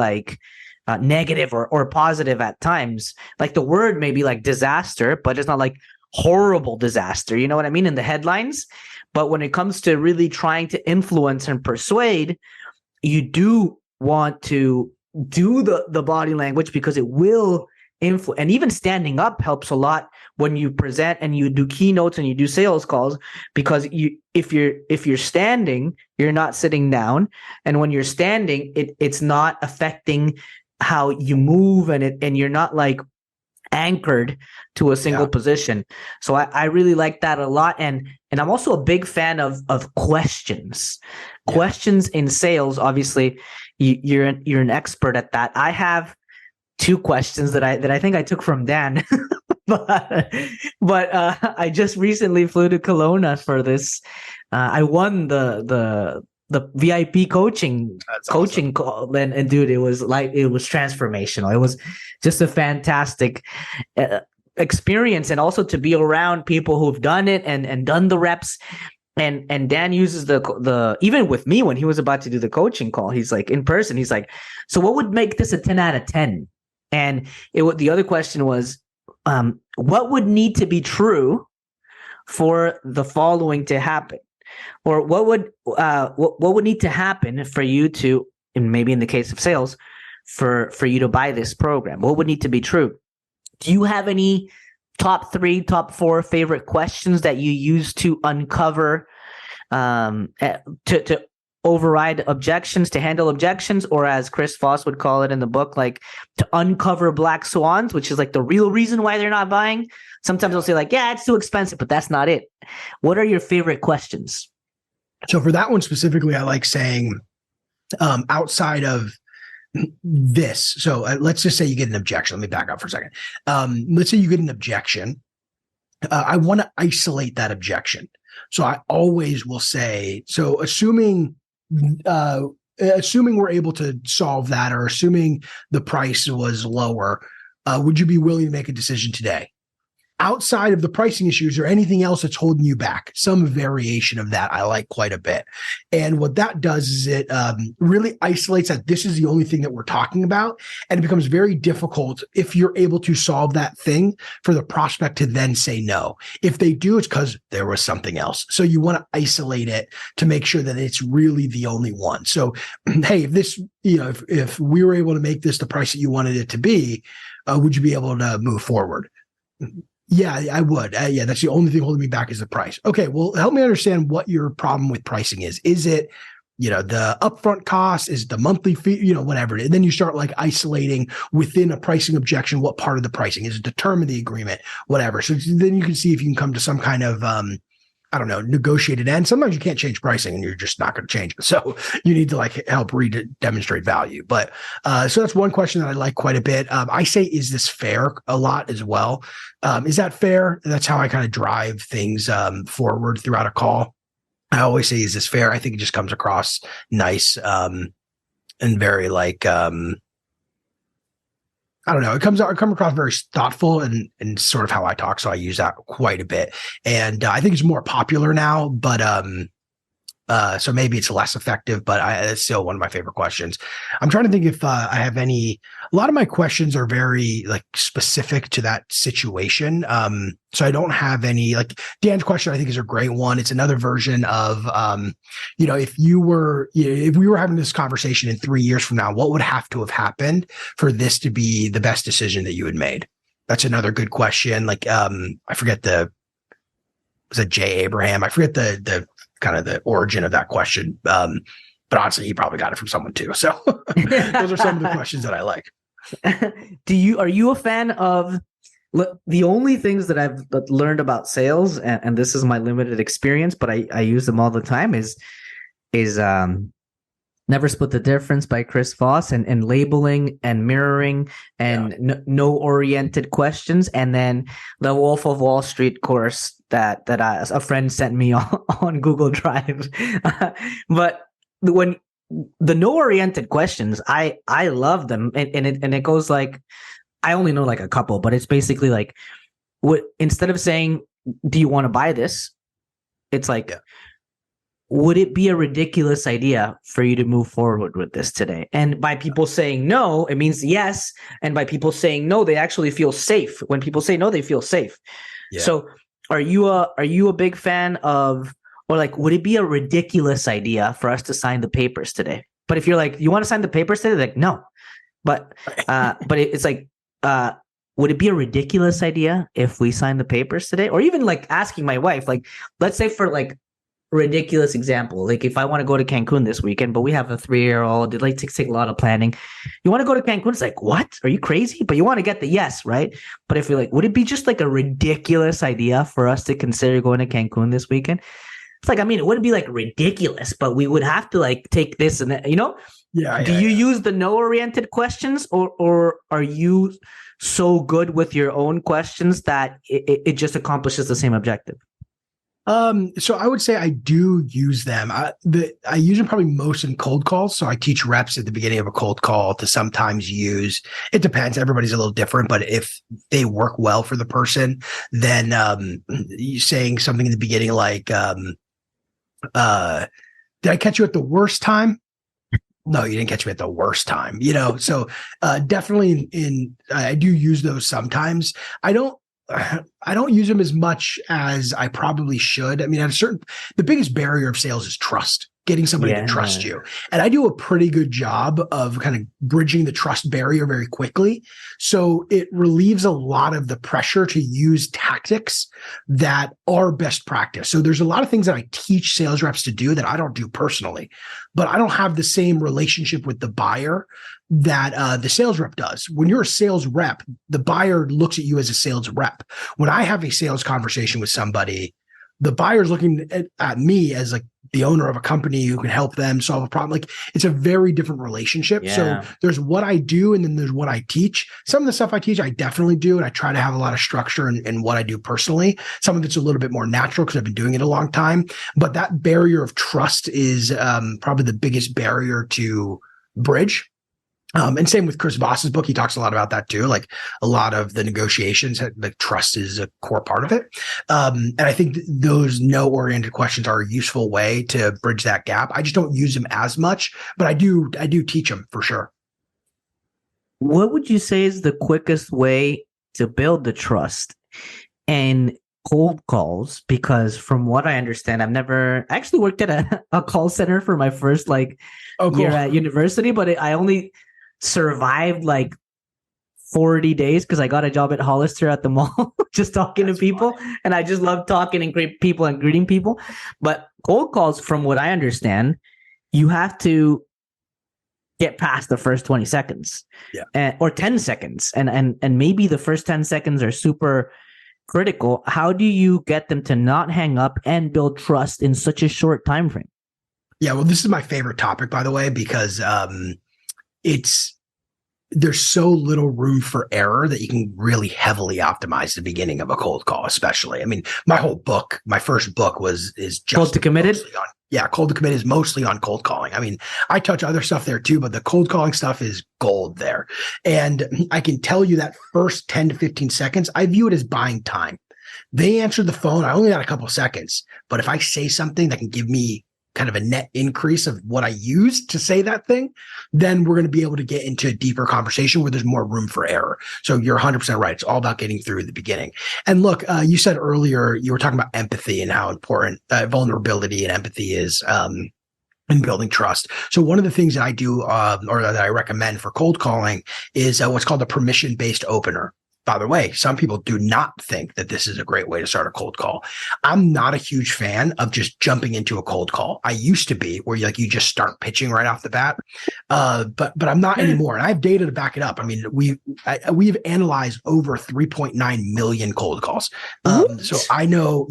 negative or positive at times. The word may be disaster, but it's not horrible disaster. You know what I mean? In the headlines. But when it comes to really trying to influence and persuade, you do want to do the body language because it will influence. And even standing up helps a lot when you present and you do keynotes and you do sales calls, because if you're standing, you're not sitting down. And when you're standing, it's not affecting how you move, and you're not anchored to a single position. So I really like that a lot. And I'm also a big fan of questions. Questions in sales. Obviously, you're an expert at that. I have two questions that I think I took from Dan. but I just recently flew to Kelowna for this. I won the VIP coaching call, and dude, it was transformational. It was just a fantastic experience, and also to be around people who've done it and done the reps. And Dan uses the even with me when he was about to do the coaching call, he's like in person. He's like, so what would make this a 10 out of 10? And the other question was, what would need to be true for the following to happen? Or what would need to happen for you to, and maybe in the case of sales, for you to buy this program? What would need to be true? Do you have any top 3, top 4 favorite questions that you use to uncover, to override objections, to handle objections, or as Chris Voss would call it in the book, like to uncover black swans, which is like the real reason why they're not buying? Sometimes they'll say like, yeah, it's too expensive, but that's not it. What are your favorite questions? So for that one specifically, I like saying, outside of this, so let's just say you get an objection. Let me back up for a second. Let's say you get an objection. I want to isolate that objection. So I always will say, so assuming we're able to solve that, or assuming the price was lower, would you be willing to make a decision today? Outside of the pricing issues or anything else that's holding you back, some variation of that I like quite a bit. And what that does is it really isolates that this is the only thing that we're talking about. And it becomes very difficult if you're able to solve that thing for the prospect to then say no. If they do, it's because there was something else. So you want to isolate it to make sure that it's really the only one. So, hey, if this, if we were able to make this the price that you wanted it to be, would you be able to move forward? Yeah, I would. Yeah, that's the only thing holding me back is the price. Okay, well, help me understand what your problem with pricing is. Is it, the upfront cost? Is it the monthly fee? Whatever. And then you start like isolating within a pricing objection. What part of the pricing is it? Determine the agreement, whatever. So then you can see if you can come to some kind of negotiated end. Sometimes you can't change pricing and you're just not going to change it. So you need to like help demonstrate value. But so that's one question that I like quite a bit. I say, is this fair a lot as well? Is that fair? That's how I kind of drive things forward throughout a call. I always say, is this fair? I think it just comes across nice and very like, I don't know. It comes across very thoughtful and sort of how I talk. So I use that quite a bit. And I think it's more popular now, but so maybe it's less effective, but it's still one of my favorite questions. I'm trying to think if I have any. A lot of my questions are very like specific to that situation. So I don't have any. Like Dan's question, I think is a great one. It's another version of, if we were having this conversation in 3 years from now, what would have to have happened for this to be the best decision that you had made? That's another good question. Like I forget was it Jay Abraham? I forget the kind of the origin of that question. But honestly, he probably got it from someone too. So those are some of the questions that I like. Are you a fan of the only things that I've learned about sales, and this is my limited experience, but I use them all the time, is Never Split the Difference by Chris Voss, and labeling and mirroring and no-oriented questions, and then the Wolf of Wall Street course that a friend sent me on Google Drive. But when the no-oriented questions, I love them, and it goes like, I only know like a couple, but it's basically like, instead of saying, do you want to buy this? It's like, would it be a ridiculous idea for you to move forward with this today? And by people saying no, it means yes. And by people saying no, they actually feel safe. When people say no, they feel safe. Yeah. So are you a big fan of, or like, would it be a ridiculous idea for us to sign the papers today? But if you're like, you want to sign the papers today? Like, no. But it's like, would it be a ridiculous idea if we sign the papers today? Or even like asking my wife, like, let's say for like ridiculous example. Like if I want to go to Cancun this weekend, but we have a 3-year-old, it like takes a lot of planning. You want to go to Cancun? It's like, what? Are you crazy? But you want to get the yes, right? But if you're like, would it be just like a ridiculous idea for us to consider going to Cancun this weekend? It's like, I mean, it wouldn't be like ridiculous, but we would have to like take this and that, you know? Yeah. Do you use the no-oriented questions, or are you so good with your own questions that it just accomplishes the same objective? So I would say I do use them. I use them probably most in cold calls. So I teach reps at the beginning of a cold call to sometimes use, it depends. Everybody's a little different, but if they work well for the person, then you saying something in the beginning like, did I catch you at the worst time? No, you didn't catch me at the worst time, you know? So definitely I do use those sometimes. I don't use them as much as I probably should. I mean, the biggest barrier of sales is trust, getting somebody to trust you. And I do a pretty good job of kind of bridging the trust barrier very quickly. So it relieves a lot of the pressure to use tactics that are best practice. So there's a lot of things that I teach sales reps to do that I don't do personally, but I don't have the same relationship with the buyer that the sales rep does. When you're a sales rep, the buyer looks at you as a sales rep. When I have a sales conversation with somebody, the buyer's looking at me as like the owner of a company who can help them solve a problem. Like it's a very different relationship. Yeah. So there's what I do and then there's what I teach. Some of the stuff I teach, I definitely do. And I try to have a lot of structure in what I do personally. Some of it's a little bit more natural because I've been doing it a long time. But that barrier of trust is probably the biggest barrier to bridge. And same with Chris Voss's book. He talks a lot about that too. Like a lot of the negotiations, like trust is a core part of it. And I think those no-oriented questions are a useful way to bridge that gap. I just don't use them as much, but I do teach them for sure. What would you say is the quickest way to build the trust and cold calls? Because from what I understand, I've never actually worked at a call center for my first year at university, but I only survived like 40 days because I got a job at Hollister at the mall, just talking to people. Funny. And I just love talking and great people and greeting people. But cold calls, from what I understand, you have to get past the first 20 seconds or 10 seconds. And maybe the first 10 seconds are super critical. How do you get them to not hang up and build trust in such a short time frame? Yeah, well, this is my favorite topic, by the way, because there's so little room for error that you can really heavily optimize the beginning of a cold call, especially. I mean, my first book is just Cold to Committed. Cold to Committed is mostly on cold calling. I mean, I touch other stuff there too, but the cold calling stuff is gold there. And I can tell you that first 10 to 15 seconds, I view it as buying time. They answered the phone. I only got a couple of seconds, but if I say something that can give me kind of a net increase of what I used to say that thing, then we're going to be able to get into a deeper conversation where there's more room for error. So you're 100% right. It's all about getting through the beginning. And look, you said earlier, you were talking about empathy and how important vulnerability and empathy is in building trust. So one of the things that I do or that I recommend for cold calling is what's called a permission-based opener. By the way, some people do not think that this is a great way to start a cold call. I'm not a huge fan of just jumping into a cold call. I used to be, where you just start pitching right off the bat, but I'm not anymore. And I have data to back it up. I mean, we've analyzed over 3.9 million cold calls. So I know,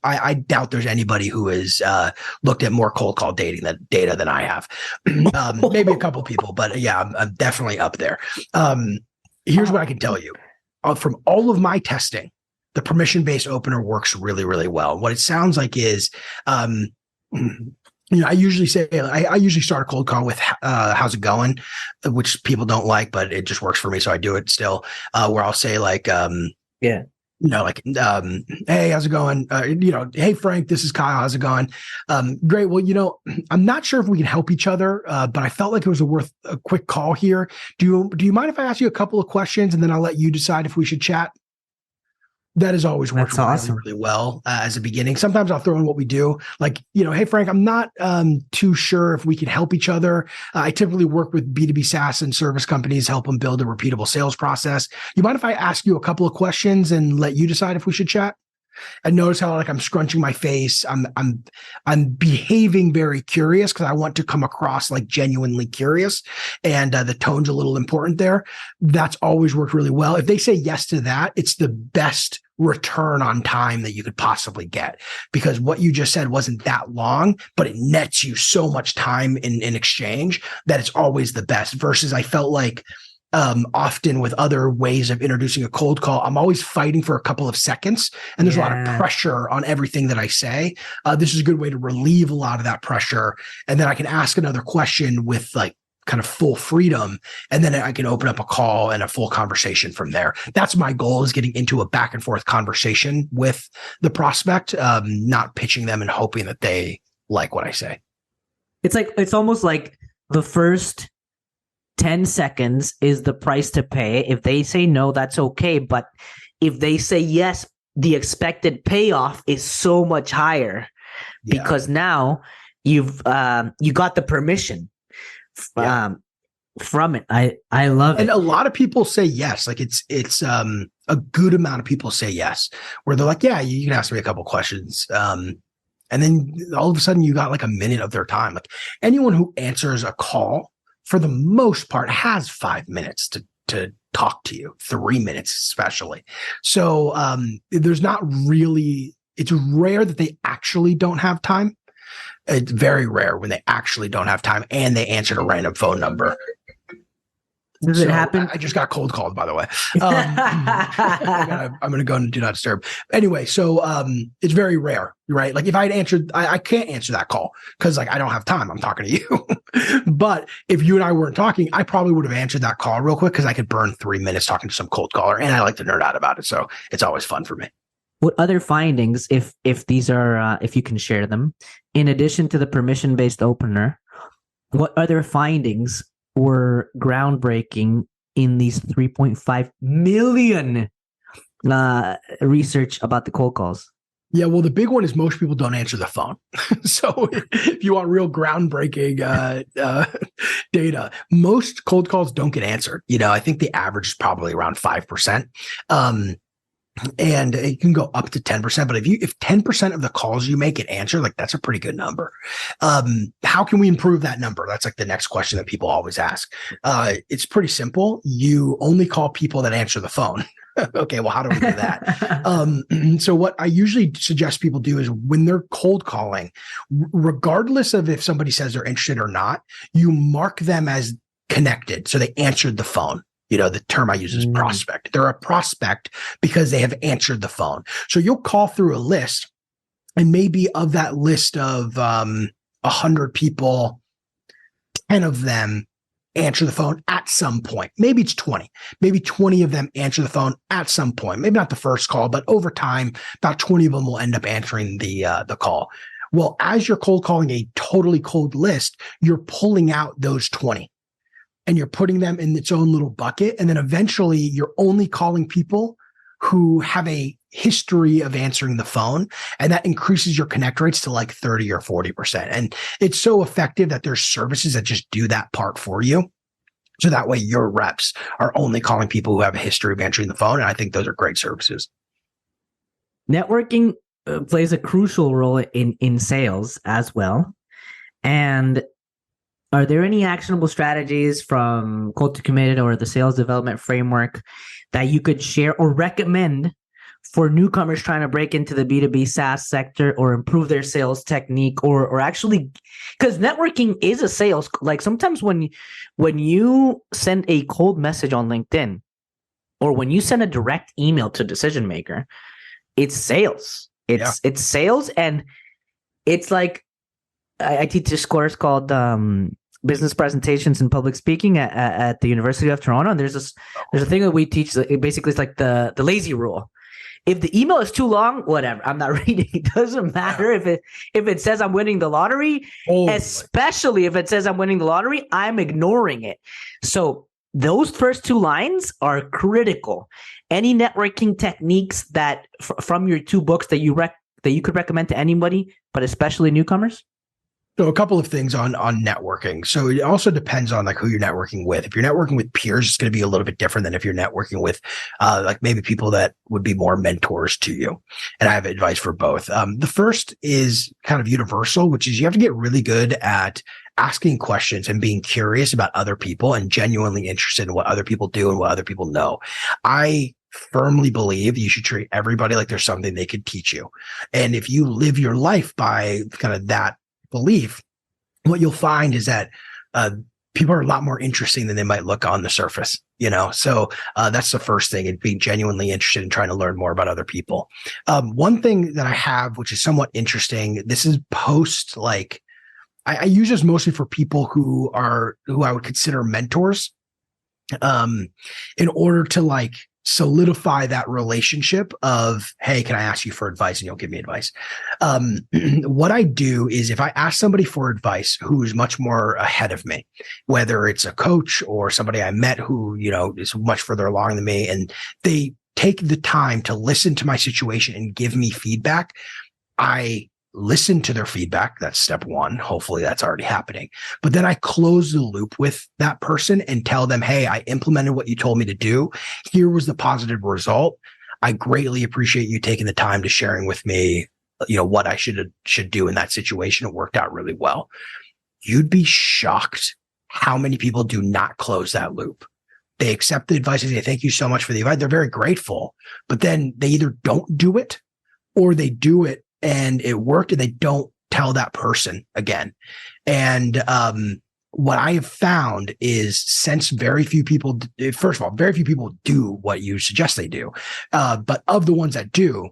I doubt there's anybody who has looked at more cold call data than I have. Maybe a couple people, but yeah, I'm definitely up there. Here's what I can tell you. From all of my testing, the permission-based opener works really, really well. What it sounds like is, I usually start a cold call with "How's it going," which people don't like, but it just works for me, so I do it still. Where I'll say "Hey, how's it going? Hey, Frank, this is Kyle. How's it going? Great. Well, I'm not sure if we can help each other, but I felt like it was worth a quick call here. Do you mind if I ask you a couple of questions and then I'll let you decide if we should chat? That has always worked really, really well as a beginning. Sometimes I'll throw in what we do. Hey, Frank, I'm not too sure if we can help each other. I typically work with B2B SaaS and service companies, help them build a repeatable sales process. You mind if I ask you a couple of questions and let you decide if we should chat? And notice how like I'm scrunching my face. I'm behaving very curious because I want to come across like genuinely curious, and the tone's a little important there. That's always worked really well. If they say yes to that, it's the best return on time that you could possibly get, because what you just said wasn't that long, but it nets you so much time in exchange that it's always the best. Versus I felt like often with other ways of introducing a cold call, I'm always fighting for a couple of seconds, and there's a lot of pressure on everything that I say. This is a good way to relieve a lot of that pressure, and then I can ask another question with like kind of full freedom, and then I can open up a call and a full conversation from there. That's my goal, is getting into a back and forth conversation with the prospect, not pitching them and hoping that they like what I say. It's almost like the first 10 seconds is the price to pay. If they say no, that's okay. But if they say yes, the expected payoff is so much higher, because now you've you got the permission from it. I love it. And a lot of people say yes. Like it's a good amount of people say yes, where they're like, yeah, you can ask me a couple questions. And then all of a sudden you got like a minute of their time. Like anyone who answers a call, for the most part, has 5 minutes to talk to you, 3 minutes especially. So there's not really, it's rare that they actually don't have time. It's very rare when they actually don't have time and they answered a random phone number. Does it happen? I just got cold called, by the way. I'm going to go and do not disturb. Anyway, so it's very rare, right? Like if I had answered, I can't answer that call because like I don't have time. I'm talking to you. But if you and I weren't talking, I probably would have answered that call real quick because I could burn 3 minutes talking to some cold caller, and I like to nerd out about it. So it's always fun for me. What other findings, if these are, if you can share them, in addition to the permission-based opener, what other findings were groundbreaking in these 3.5 million research about the cold calls? Yeah, well, the big one is most people don't answer the phone. So if you want real groundbreaking data, most cold calls don't get answered. You know, I think the average is probably around 5%. And it can go up to 10%. But if 10% of the calls you make get answered, like that's a pretty good number. How can we improve that number? That's like the next question that people always ask. It's pretty simple. You only call people that answer the phone. Okay, well, how do we do that? So what I usually suggest people do is when they're cold calling, regardless of if somebody says they're interested or not, you mark them as connected. So they answered the phone. You know, the term I use is prospect. They're a prospect because they have answered the phone. So you'll call through a list, and maybe of that list of 100 people, 10 of them answer the phone at some point. Maybe it's 20. Maybe 20 of them answer the phone at some point. Maybe not the first call, but over time, about 20 of them will end up answering the call. Well, as you're cold calling a totally cold list, you're pulling out those 20. And you're putting them in its own little bucket. And then eventually you're only calling people who have a history of answering the phone. And that increases your connect rates to like 30 or 40%. And it's so effective that there's services that just do that part for you. So that way your reps are only calling people who have a history of answering the phone. And I think those are great services. Networking plays a crucial role in sales as well. And are there any actionable strategies from Cold to Committed or the sales development framework that you could share or recommend for newcomers trying to break into the B2B SaaS sector or improve their sales technique or actually, because networking is a sales, like sometimes when you send a cold message on LinkedIn or when you send a direct email to decision maker, it's sales. It's sales, and it's like I teach this course called business presentations and public speaking at the University of Toronto. And there's a thing that we teach. It basically is like the lazy rule. If the email is too long, whatever, I'm not reading. It doesn't matter if it says I'm winning the lottery, especially if it says I'm winning the lottery, I'm ignoring it. So those first two lines are critical. Any networking techniques that from your two books that you could recommend to anybody, but especially newcomers? So a couple of things on networking. So it also depends on like who you're networking with. If you're networking with peers, it's going to be a little bit different than if you're networking with like maybe people that would be more mentors to you. And I have advice for both. The first is kind of universal, which is you have to get really good at asking questions and being curious about other people and genuinely interested in what other people do and what other people know. I firmly believe you should treat everybody like there's something they could teach you. And if you live your life by kind of that belief, what you'll find is that people are a lot more interesting than they might look on the surface, So that's the first thing, and being genuinely interested in trying to learn more about other people. One thing that I have, which is somewhat interesting, this is post like I use this mostly for people who I would consider mentors, in order to like solidify that relationship of, hey, can I ask you for advice and you'll give me advice? What I do is if I ask somebody for advice who is much more ahead of me, whether it's a coach or somebody I met who, is much further along than me, and they take the time to listen to my situation and give me feedback, I listen to their feedback. That's step one. Hopefully that's already happening. But then I close the loop with that person and tell them, hey, I implemented what you told me to do. Here was the positive result. I greatly appreciate you taking the time to sharing with me, what I should do in that situation. It worked out really well. You'd be shocked how many people do not close that loop. They accept the advice and say, thank you so much for the advice. They're very grateful, but then they either don't do it or they do it and it worked and they don't tell that person again. And what I have found is since very few people, first of all, very few people do what you suggest they do. But of the ones that do,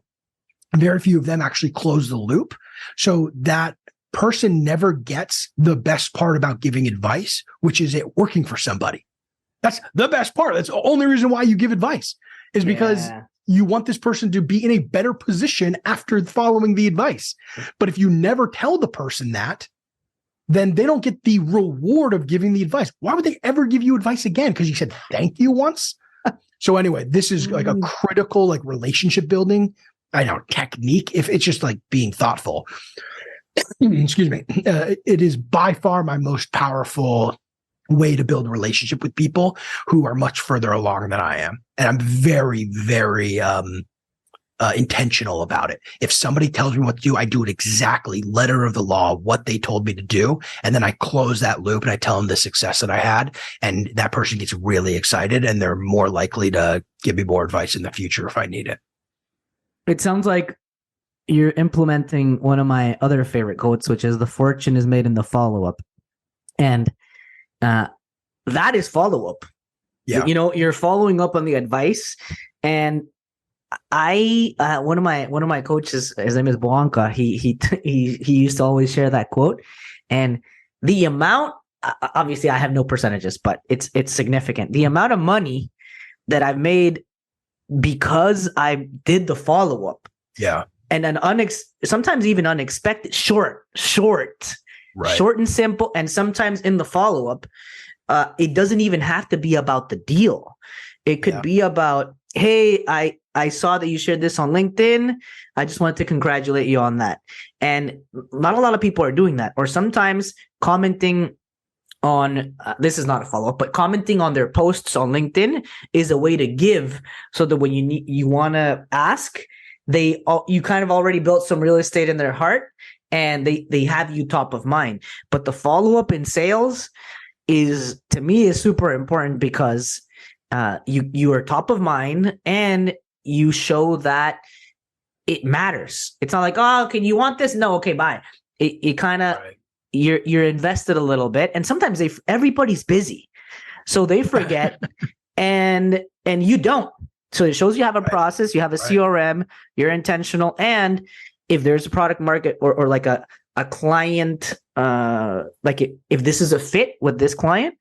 very few of them actually close the loop. So that person never gets the best part about giving advice, which is it working for somebody. That's the best part. That's the only reason why you give advice is because you want this person to be in a better position after following the advice. But if you never tell the person that, then they don't get the reward of giving the advice. Why would they ever give you advice again? Because you said thank you once. So anyway, this is like a critical like relationship building, technique. If it's just like being thoughtful, excuse me, it is by far my most powerful way to build a relationship with people who are much further along than I am. And I'm very, very intentional about it. If somebody tells me what to do, I do it exactly, letter of the law, what they told me to do. And then I close that loop and I tell them the success that I had. And that person gets really excited and they're more likely to give me more advice in the future if I need it. It sounds like you're implementing one of my other favorite quotes, which is the fortune is made in the follow-up. And that is follow-up. Yeah. You're following up on the advice. And I one of my coaches, his name is Blanca, he used to always share that quote. And the amount, obviously I have no percentages, but it's significant. The amount of money that I've made because I did the follow-up. Yeah. And an sometimes even unexpected, short, right. Short and simple. And sometimes in the follow-up, it doesn't even have to be about the deal. It could be about, hey, I saw that you shared this on LinkedIn. I just wanted to congratulate you on that. And not a lot of people are doing that. Or sometimes commenting on, this is not a follow-up, but commenting on their posts on LinkedIn is a way to give, so that when you want to ask, you kind of already built some real estate in their heart and they have you top of mind. But the follow-up in sales is super important because you are top of mind and you show that it matters. It's not like, oh, okay, you want this? No, okay, bye. It kind of, right. You're invested a little bit, and sometimes everybody's busy, so they forget, and you don't. So it shows you have a process, you have a CRM, you're intentional, and if there's a product market or like a client, if this is a fit with this client,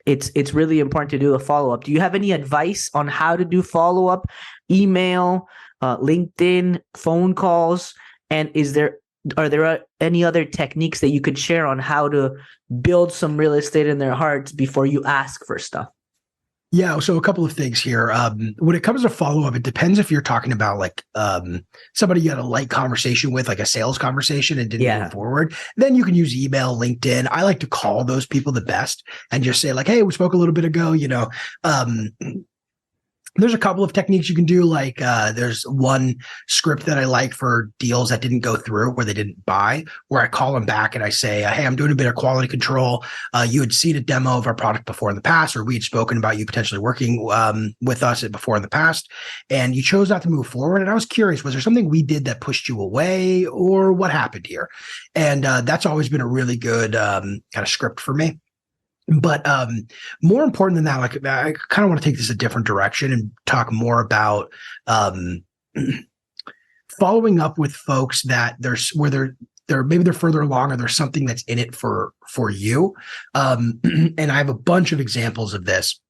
it's really important to do a follow-up. Do you have any advice on how to do follow-up, email, LinkedIn, phone calls? And are there any other techniques that you could share on how to build some real estate in their hearts before you ask for stuff? Yeah, so a couple of things here. When it comes to follow-up, it depends if you're talking about like somebody you had a light conversation with, like a sales conversation and didn't move forward. Then you can use email, LinkedIn. I like to call those people the best and just say like, hey, we spoke a little bit ago, there's a couple of techniques you can do. Like there's one script that I like for deals that didn't go through, where they didn't buy, where I call them back and I say, hey, I'm doing a bit of quality control. You had seen a demo of our product before in the past, or we had spoken about you potentially working with us before in the past, and you chose not to move forward. And I was curious, was there something we did that pushed you away, or what happened here? And that's always been a really good kind of script for me. But more important than that, like I kind of want to take this a different direction and talk more about following up with folks that maybe they're further along, or there's something that's in it for you. And I have a bunch of examples of this.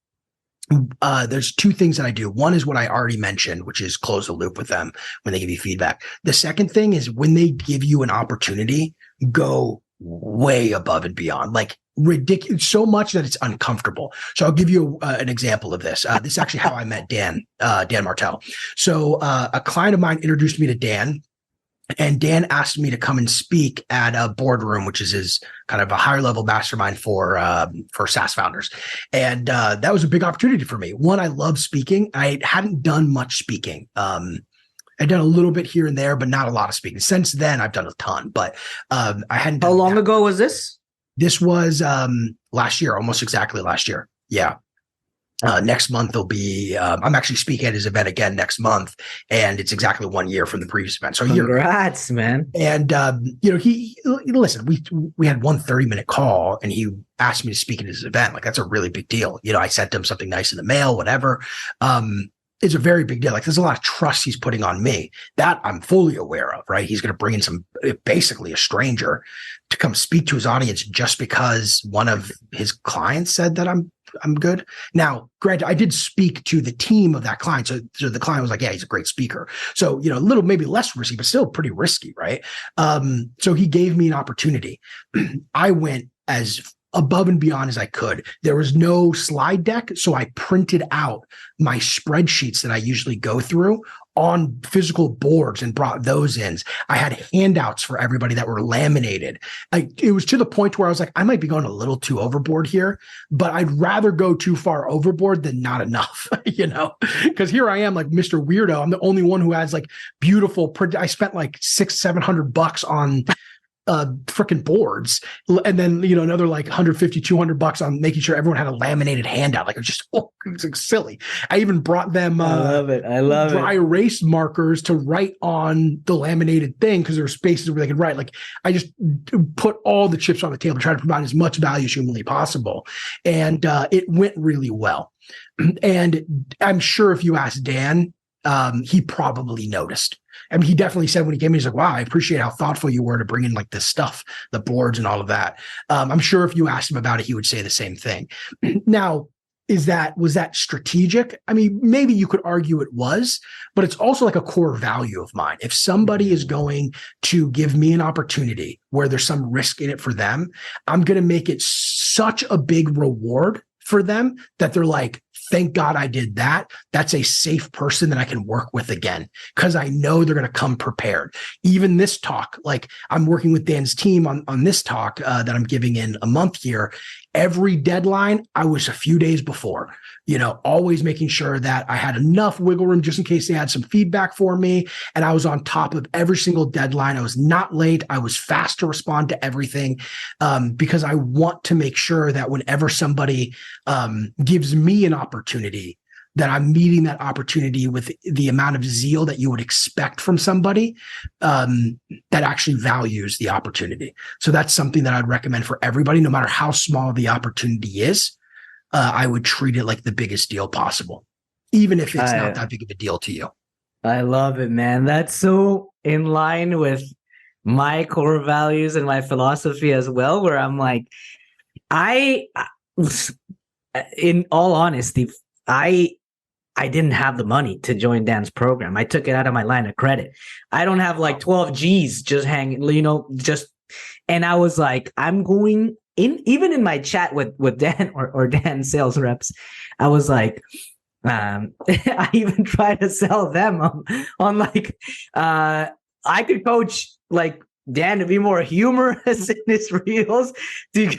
There's two things that I do. One is what I already mentioned, which is close the loop with them when they give you feedback. The second thing is when they give you an opportunity, go way above and beyond, like ridiculous, so much that it's uncomfortable. So I'll give you an example of this. This is actually how I met Dan Martell. So a client of mine introduced me to Dan, and Dan asked me to come and speak at a boardroom, which is his kind of a higher level mastermind for SaaS founders. And that was a big opportunity for me. One, I love speaking. I hadn't done much speaking. I'd done a little bit here and there, but not a lot of speaking. Since then, I've done a ton, but I hadn't done. How long ago was this? This was last year, almost exactly last year. Yeah. Next month there'll be, I'm actually speaking at his event again next month, and it's exactly 1 year from the previous event. So congrats, man. And, listen, we had 1 30-minute call, and he asked me to speak at his event. Like, that's a really big deal. I sent him something nice in the mail, whatever. It's a very big deal. Like, there's a lot of trust he's putting on me that I'm fully aware of, right? He's going to bring in basically a stranger to come speak to his audience just because one of his clients said that I'm good. Now, granted, I did speak to the team of that client. So the client was like, yeah, he's a great speaker. So, a little, maybe less risky, but still pretty risky, right? So he gave me an opportunity. I went as above and beyond as I could. There was no slide deck, so I printed out my spreadsheets that I usually go through on physical boards and brought those in. I had handouts for everybody that were laminated. It was to the point where I was like, I might be going a little too overboard here, but I'd rather go too far overboard than not enough, because here I am like Mr. Weirdo. I'm the only one who has like beautiful print. I spent like $600-700 on freaking boards, and then another like $150-200 on making sure everyone had a laminated handout. Like, it was like silly. I even brought them I love dry erase markers to write on the laminated thing, because there were spaces where they could write. Like, I just put all the chips on the table, try to provide as much value as humanly possible, and it went really well. And I'm sure if you ask Dan, he probably noticed. I mean, he definitely said when he came in, he's like, wow, I appreciate how thoughtful you were to bring in like this stuff, the boards and all of that. I'm sure if you asked him about it, he would say the same thing. Now, was that strategic? I mean, maybe you could argue it was, but it's also like a core value of mine. If somebody is going to give me an opportunity where there's some risk in it for them, I'm going to make it such a big reward for them that they're like, thank God I did that. That's a safe person that I can work with again, because I know they're going to come prepared. Even this talk, like, I'm working with Dan's team on this talk that I'm giving in a month here. Every deadline, I was a few days before, always making sure that I had enough wiggle room just in case they had some feedback for me. And I was on top of every single deadline. I was not late. I was fast to respond to everything, because I want to make sure that whenever somebody gives me an opportunity, that I'm meeting that opportunity with the amount of zeal that you would expect from somebody that actually values the opportunity. So that's something that I'd recommend for everybody, no matter how small the opportunity is. I would treat it like the biggest deal possible, even if it's not that big of a deal to you. I love it, man. That's so in line with my core values and my philosophy as well, where I'm like, in all honesty, I didn't have the money to join Dan's program. I took it out of my line of credit. I don't have like 12 G's just hanging, and I was like, I'm going even in my chat with Dan or Dan sales reps, I was like, I even try to sell them on like, I could coach like Dan to be more humorous in his reels. Do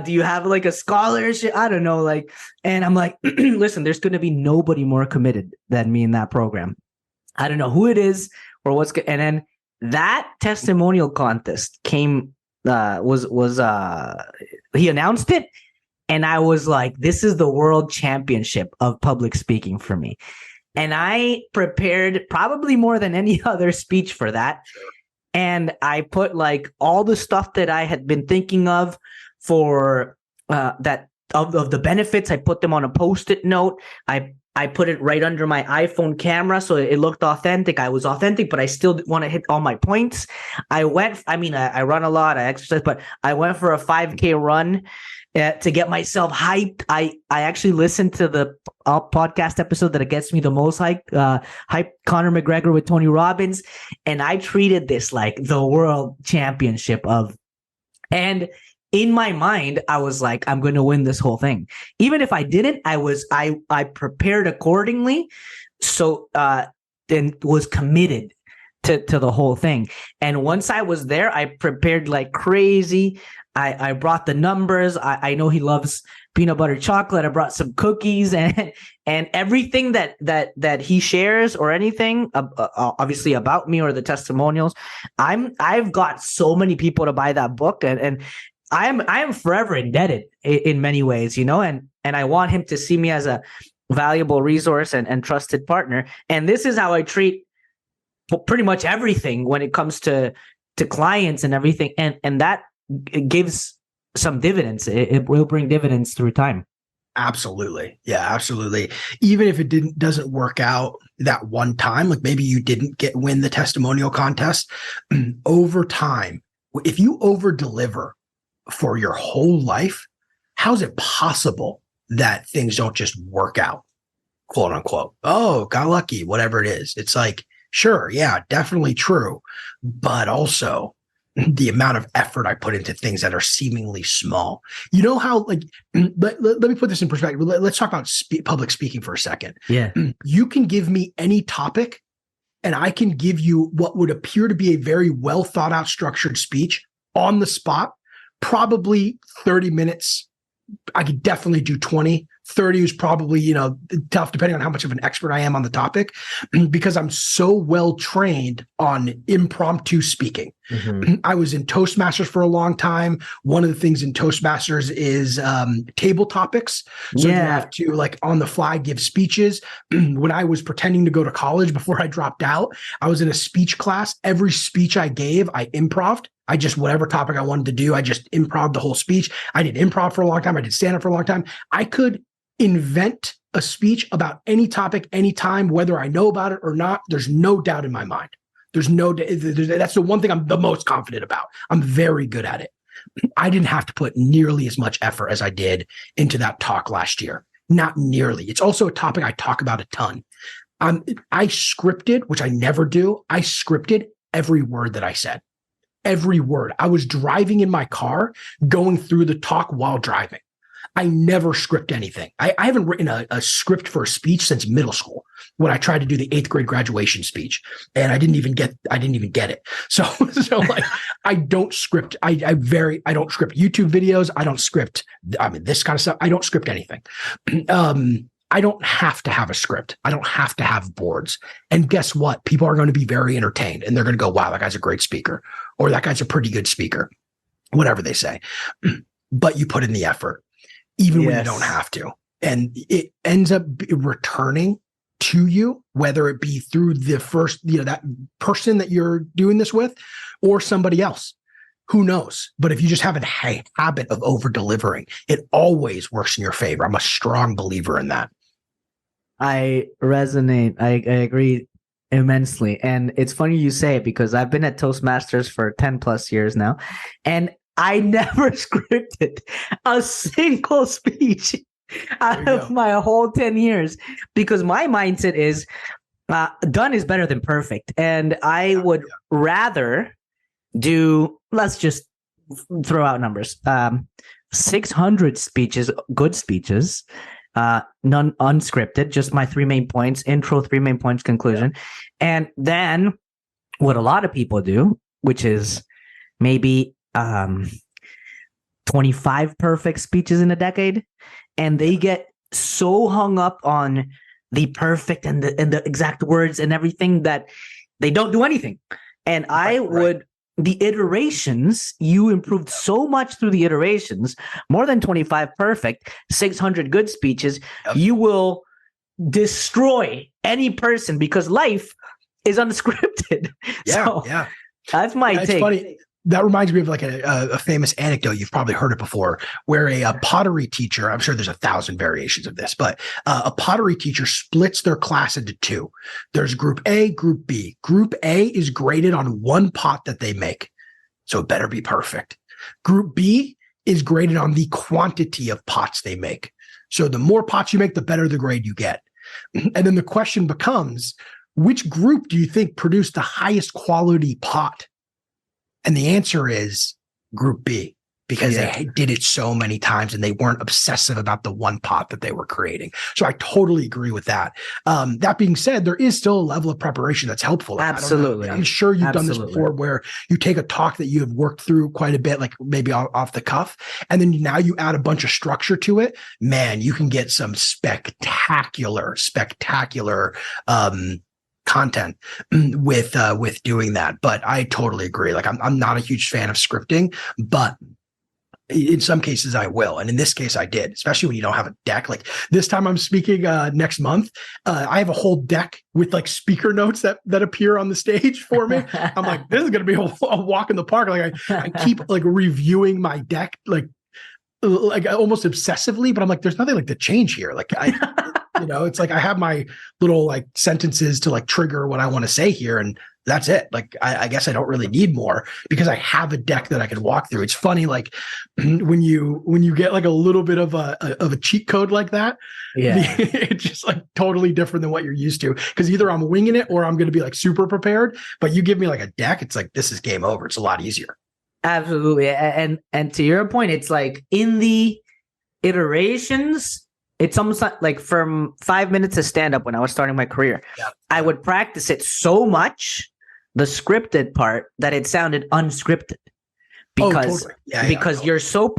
you have like a scholarship? I don't know. Like, and I'm like, listen, there's going to be nobody more committed than me in that program. I don't know who it is or what's good. And then that testimonial contest came, he announced it. And I was like, this is the world championship of public speaking for me. And I prepared probably more than any other speech for that. And I put like all the stuff that I had been thinking of for that of the benefits. I put them on a Post-it note. I put it right under my iPhone camera so it looked authentic. I was authentic, but I still want to hit all my points. I run a lot, I exercise, but I went for a 5K run to get myself hyped. I actually listened to the podcast episode that gets me the most hype, Conor McGregor with Tony Robbins. And I treated this like the world championship and in my mind, I was like, I'm going to win this whole thing. Even if I didn't, I prepared accordingly. So, and was committed to the whole thing. And once I was there, I prepared like crazy. I brought the numbers. I know he loves peanut butter chocolate. I brought some cookies and everything that he shares or anything, obviously about me or the testimonials. I've got so many people to buy that book and I am forever indebted in many ways, you know, and I want him to see me as a valuable resource and trusted partner. And this is how I treat pretty much everything when it comes to clients and everything. And that gives some dividends. It will bring dividends through time. Absolutely. Yeah, absolutely. Even if it doesn't work out that one time, like maybe you didn't win the testimonial contest, over time, if you over deliver for your whole life, how's it possible that things don't just work out, quote unquote? Oh, got lucky, whatever it is. It's like, sure, yeah, definitely true. But also the amount of effort I put into things that are seemingly small. You know how, like, let me put this in perspective. Let's talk about public speaking for a second. Yeah. You can give me any topic and I can give you what would appear to be a very well thought out, structured speech on the spot. Probably 30 minutes. I could definitely do 20. 30 is probably, tough depending on how much of an expert I am on the topic because I'm so well trained on impromptu speaking. Mm-hmm. I was in Toastmasters for a long time. One of the things in Toastmasters is table topics. So you have to like on the fly give speeches. When I was pretending to go to college before I dropped out, I was in a speech class. Every speech I gave, I improv'd. Whatever topic I wanted to do, I just improv the whole speech. I did improv for a long time. I did stand up for a long time. I could invent a speech about any topic, anytime, whether I know about it or not. There's no doubt in my mind. That's the one thing I'm the most confident about. I'm very good at it. I didn't have to put nearly as much effort as I did into that talk last year. Not nearly. It's also a topic I talk about a ton. I scripted, which I never do. I scripted every word that I said. Every word. I was driving in my car, going through the talk while driving. I never script anything. I haven't written a script for a speech since middle school when I tried to do the 8th grade graduation speech, and I didn't even get it. So like I don't script. I don't script YouTube videos. I don't script. This kind of stuff. I don't script anything. I don't have to have a script. I don't have to have boards. And guess what? People are going to be very entertained and they're going to go, wow, that guy's a great speaker, or that guy's a pretty good speaker, whatever they say. But you put in the effort, even when you don't have to. And it ends up returning to you, whether it be through the first, that person that you're doing this with or somebody else. Who knows? But if you just have a habit of over delivering, it always works in your favor. I'm a strong believer in that. I resonate. I agree immensely. And it's funny you say it because I've been at Toastmasters for 10 plus years now, and I never scripted a single speech out of my whole 10 years because my mindset is done is better than perfect. And I would rather do, let's just throw out numbers. 600 speeches, good speeches, none unscripted, just my 3 main points, intro, 3 main points, conclusion. And then what a lot of people do, which is maybe 25 perfect speeches in a decade, and they get so hung up on the perfect and the exact words and everything that they don't do anything. And the iterations, you improved so much through the iterations, more than 25 perfect, 600 good speeches, you will destroy any person because life is unscripted. Yeah. That's my take. It's funny. That reminds me of like a famous anecdote. You've probably heard it before, where a pottery teacher, I'm sure there's 1,000 variations of this, but a pottery teacher splits their class into 2. There's group A, group B. Group A is graded on 1 pot that they make, so it better be perfect. Group B is graded on the quantity of pots they make. So the more pots you make, the better the grade you get. And then the question becomes, which group do you think produced the highest quality pot? And the answer is group B, because they did it so many times and they weren't obsessive about the 1 pot that they were creating. So I totally agree with that. That being said, there is still a level of preparation that's helpful. Absolutely. I'm sure you've done this before, where you take a talk that you have worked through quite a bit, like maybe off the cuff, and then now you add a bunch of structure to it. Man, you can get some spectacular content with doing that. But I totally agree. Like I'm not a huge fan of scripting, but in some cases I will. And in this case I did, especially when you don't have a deck. Like this time I'm speaking next month. I have a whole deck with like speaker notes that appear on the stage for me. I'm like, this is going to be a walk in the park. Like I keep like reviewing my deck, like almost obsessively, but I'm like, there's nothing like to change here. Like it's like I have my little like sentences to like trigger what I want to say here, and that's it. Like I guess I don't really need more because I have a deck that I can walk through. It's funny, like when you get like a little bit of a cheat code like that, it's just like totally different than what you're used to. Because either I'm winging it or I'm going to be like super prepared. But you give me like a deck, it's like this is game over. It's a lot easier. Absolutely. And to your point, it's like in the iterations, it's almost like from 5 minutes of stand-up when I was starting my career, I would practice it so much, the scripted part, that it sounded unscripted. Because totally. You're so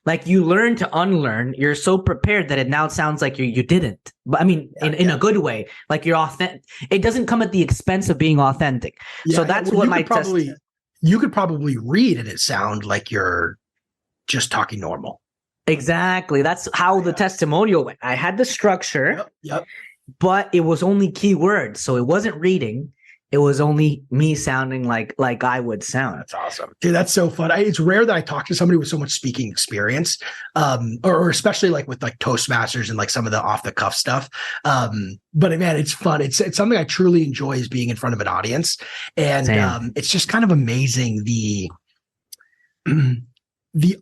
like you learn to unlearn. You're so prepared that it now sounds like you didn't. But I mean, in a good way, like you're authentic. It doesn't come at the expense of being authentic. So that's what my test. You could probably read and it sound like you're just talking normal. Exactly. That's how the testimonial went. I had the structure, but it was only keywords. So it wasn't reading. It was only me sounding like I would sound. That's awesome. Dude, that's so fun. It's rare that I talk to somebody with so much speaking experience, or especially like with like Toastmasters and like some of the off the cuff stuff. But man, it's fun. It's something I truly enjoy, is being in front of an audience. And it's just kind of amazing the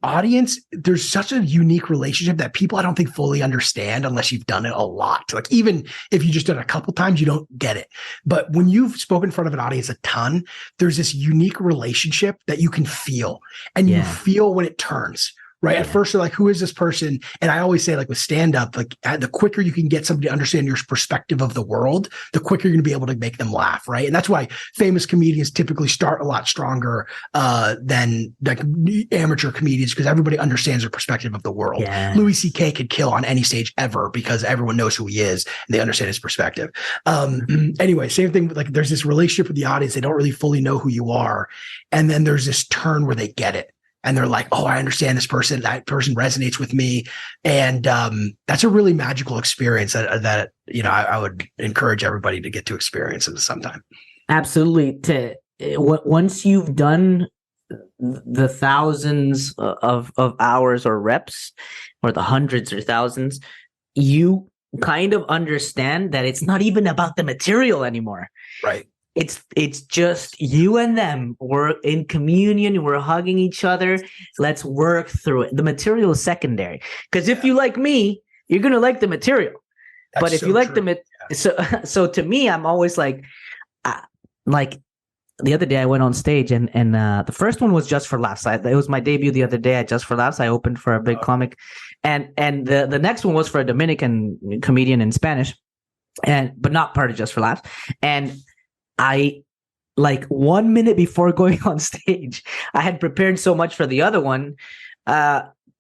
audience. There's such a unique relationship that people I don't think fully understand unless you've done it a lot. Like even if you just done it a couple times, you don't get it. But when you've spoken in front of an audience a ton, there's this unique relationship that you can feel, and you feel when it turns. Right. At first, they're like, who is this person? And I always say, like with stand up, like the quicker you can get somebody to understand your perspective of the world, the quicker you're going to be able to make them laugh. Right. And that's why famous comedians typically start a lot stronger than like amateur comedians, because everybody understands their perspective of the world. Yeah. Louis C.K. could kill on any stage ever because everyone knows who he is and they understand his perspective. Anyway, same thing. Like there's this relationship with the audience. They don't really fully know who you are. And then there's this turn where they get it. And they're like, oh, I understand this person. That person resonates with me. And that's a really magical experience that I would encourage everybody to get to experience it sometime. Absolutely. Once you've done the thousands of hours or reps, or the hundreds or thousands, you kind of understand that it's not even about the material anymore. Right. It's just you and them. We're in communion. We're hugging each other. Let's work through it. The material is secondary. Because if you like me, you're gonna like the material. That's but if you like so to me, I'm always like the other day I went on stage and the first one was Just for Laughs. It was my debut the other day at Just for Laughs. I opened for a big comic, and the next one was for a Dominican comedian in Spanish, but not part of Just for Laughs. And I, like 1 minute before going on stage, I had prepared so much for the other one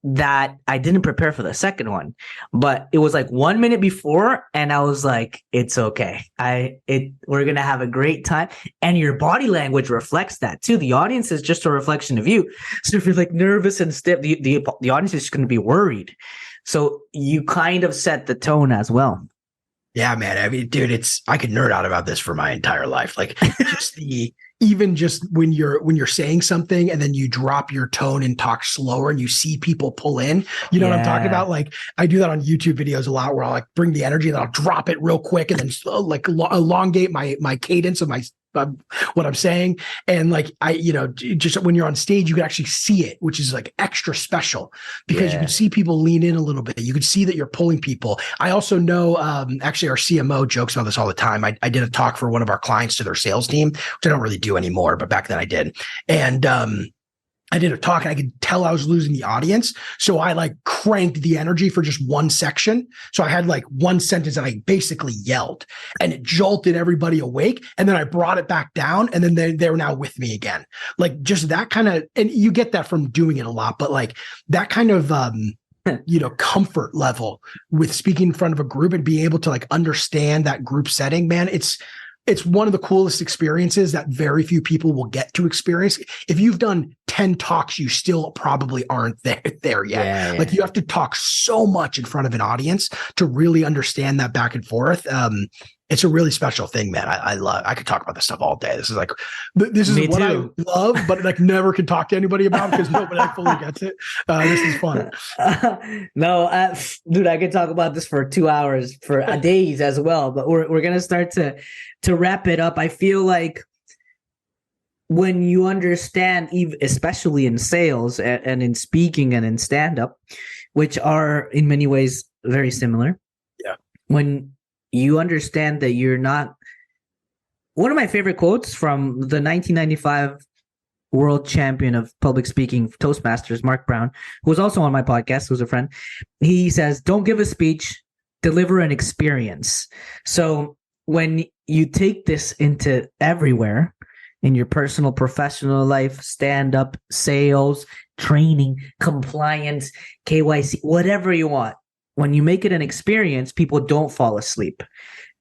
that I didn't prepare for the second one. But it was like 1 minute before, and I was like, it's okay. We're gonna have a great time. And your body language reflects that too. The audience is just a reflection of you. So if you're like nervous and stiff, the audience is gonna be worried. So you kind of set the tone as well. Yeah, man. I mean, dude, I could nerd out about this for my entire life. Like even just when you're saying something and then you drop your tone and talk slower and you see people pull in, you know what I'm talking about? Like I do that on YouTube videos a lot where I'll like bring the energy and then I'll drop it real quick and then like elongate my cadence of my what I'm saying. And like, just when you're on stage, you can actually see it, which is like extra special because you can see people lean in a little bit. You can see that you're pulling people. I also know, actually our CMO jokes about this all the time. I did a talk for one of our clients to their sales team, which I don't really do anymore, but back then I did. And, I did a talk and I could tell I was losing the audience. So I like cranked the energy for just one section. So I had like one sentence that I basically yelled and it jolted everybody awake. And then I brought it back down and then they're now with me again. Like just that kind of, and you get that from doing it a lot, but like that kind of, comfort level with speaking in front of a group and being able to like understand that group setting, man, it's one of the coolest experiences that very few people will get to experience. If you've done 10 talks, you still probably aren't there yet. Yeah. Like you have to talk so much in front of an audience to really understand that back and forth. It's a really special thing, man. I could talk about this stuff all day. This is what I love, but like never can talk to anybody about because nobody fully gets it. This is fun. No, dude, I could talk about this for 2 hours, for days as well. But we're gonna start to wrap it up. I feel like when you understand, especially in sales and in speaking and in stand-up, which are in many ways very similar. Yeah. When you understand that you're not... One of my favorite quotes from the 1995 world champion of public speaking, Toastmasters, Mark Brown, who was also on my podcast, who's a friend. He says, don't give a speech, deliver an experience. So when you take this into everywhere, in your personal, professional life, stand-up, sales, training, compliance, KYC, whatever you want, when you make it an experience, people don't fall asleep.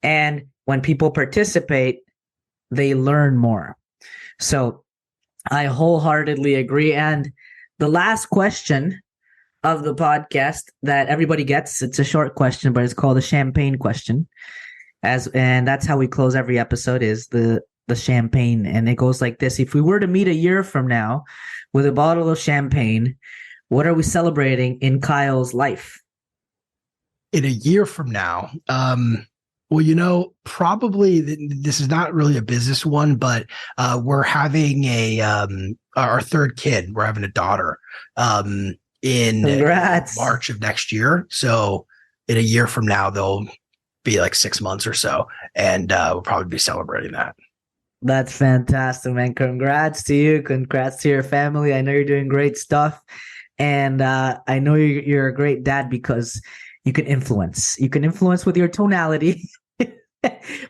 And when people participate, they learn more. So I wholeheartedly agree. And the last question of the podcast that everybody gets, it's a short question, but it's called the champagne question. And that's how we close every episode, is the champagne. And it goes like this. If we were to meet a year from now with a bottle of champagne, what are we celebrating in Kyle's life? In a year from now, probably this is not really a business one, but we're having our third kid. We're having a daughter in March of next year. So in a year from now, they'll be like 6 months or so, and we'll probably be celebrating that. That's fantastic, man. Congrats to you. Congrats to your family. I know you're doing great stuff. And I know you're a great dad because you can influence. You can influence with your tonality,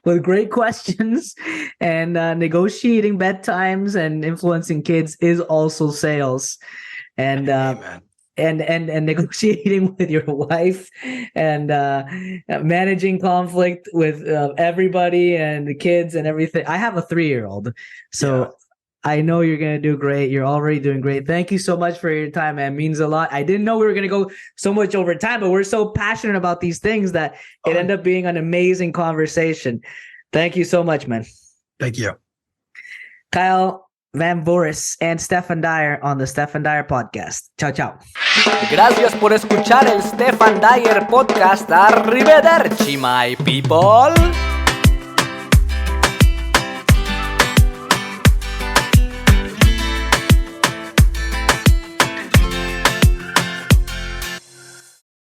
with great questions, and negotiating bedtimes and influencing kids is also sales. And and negotiating with your wife and managing conflict with everybody and the kids and everything. I have a 3-year-old, so I know you're going to do great. You're already doing great. Thank you so much for your time, man. It means a lot. I didn't know we were going to go so much over time, but we're so passionate about these things that it ended up being an amazing conversation. Thank you so much, man. Thank you. Kyle, Vamvouris, and Stephan Dyer on the Stephan Dyer Podcast. Ciao, ciao. Gracias por escuchar el Stephan Dyer Podcast. Arrivederci, my people.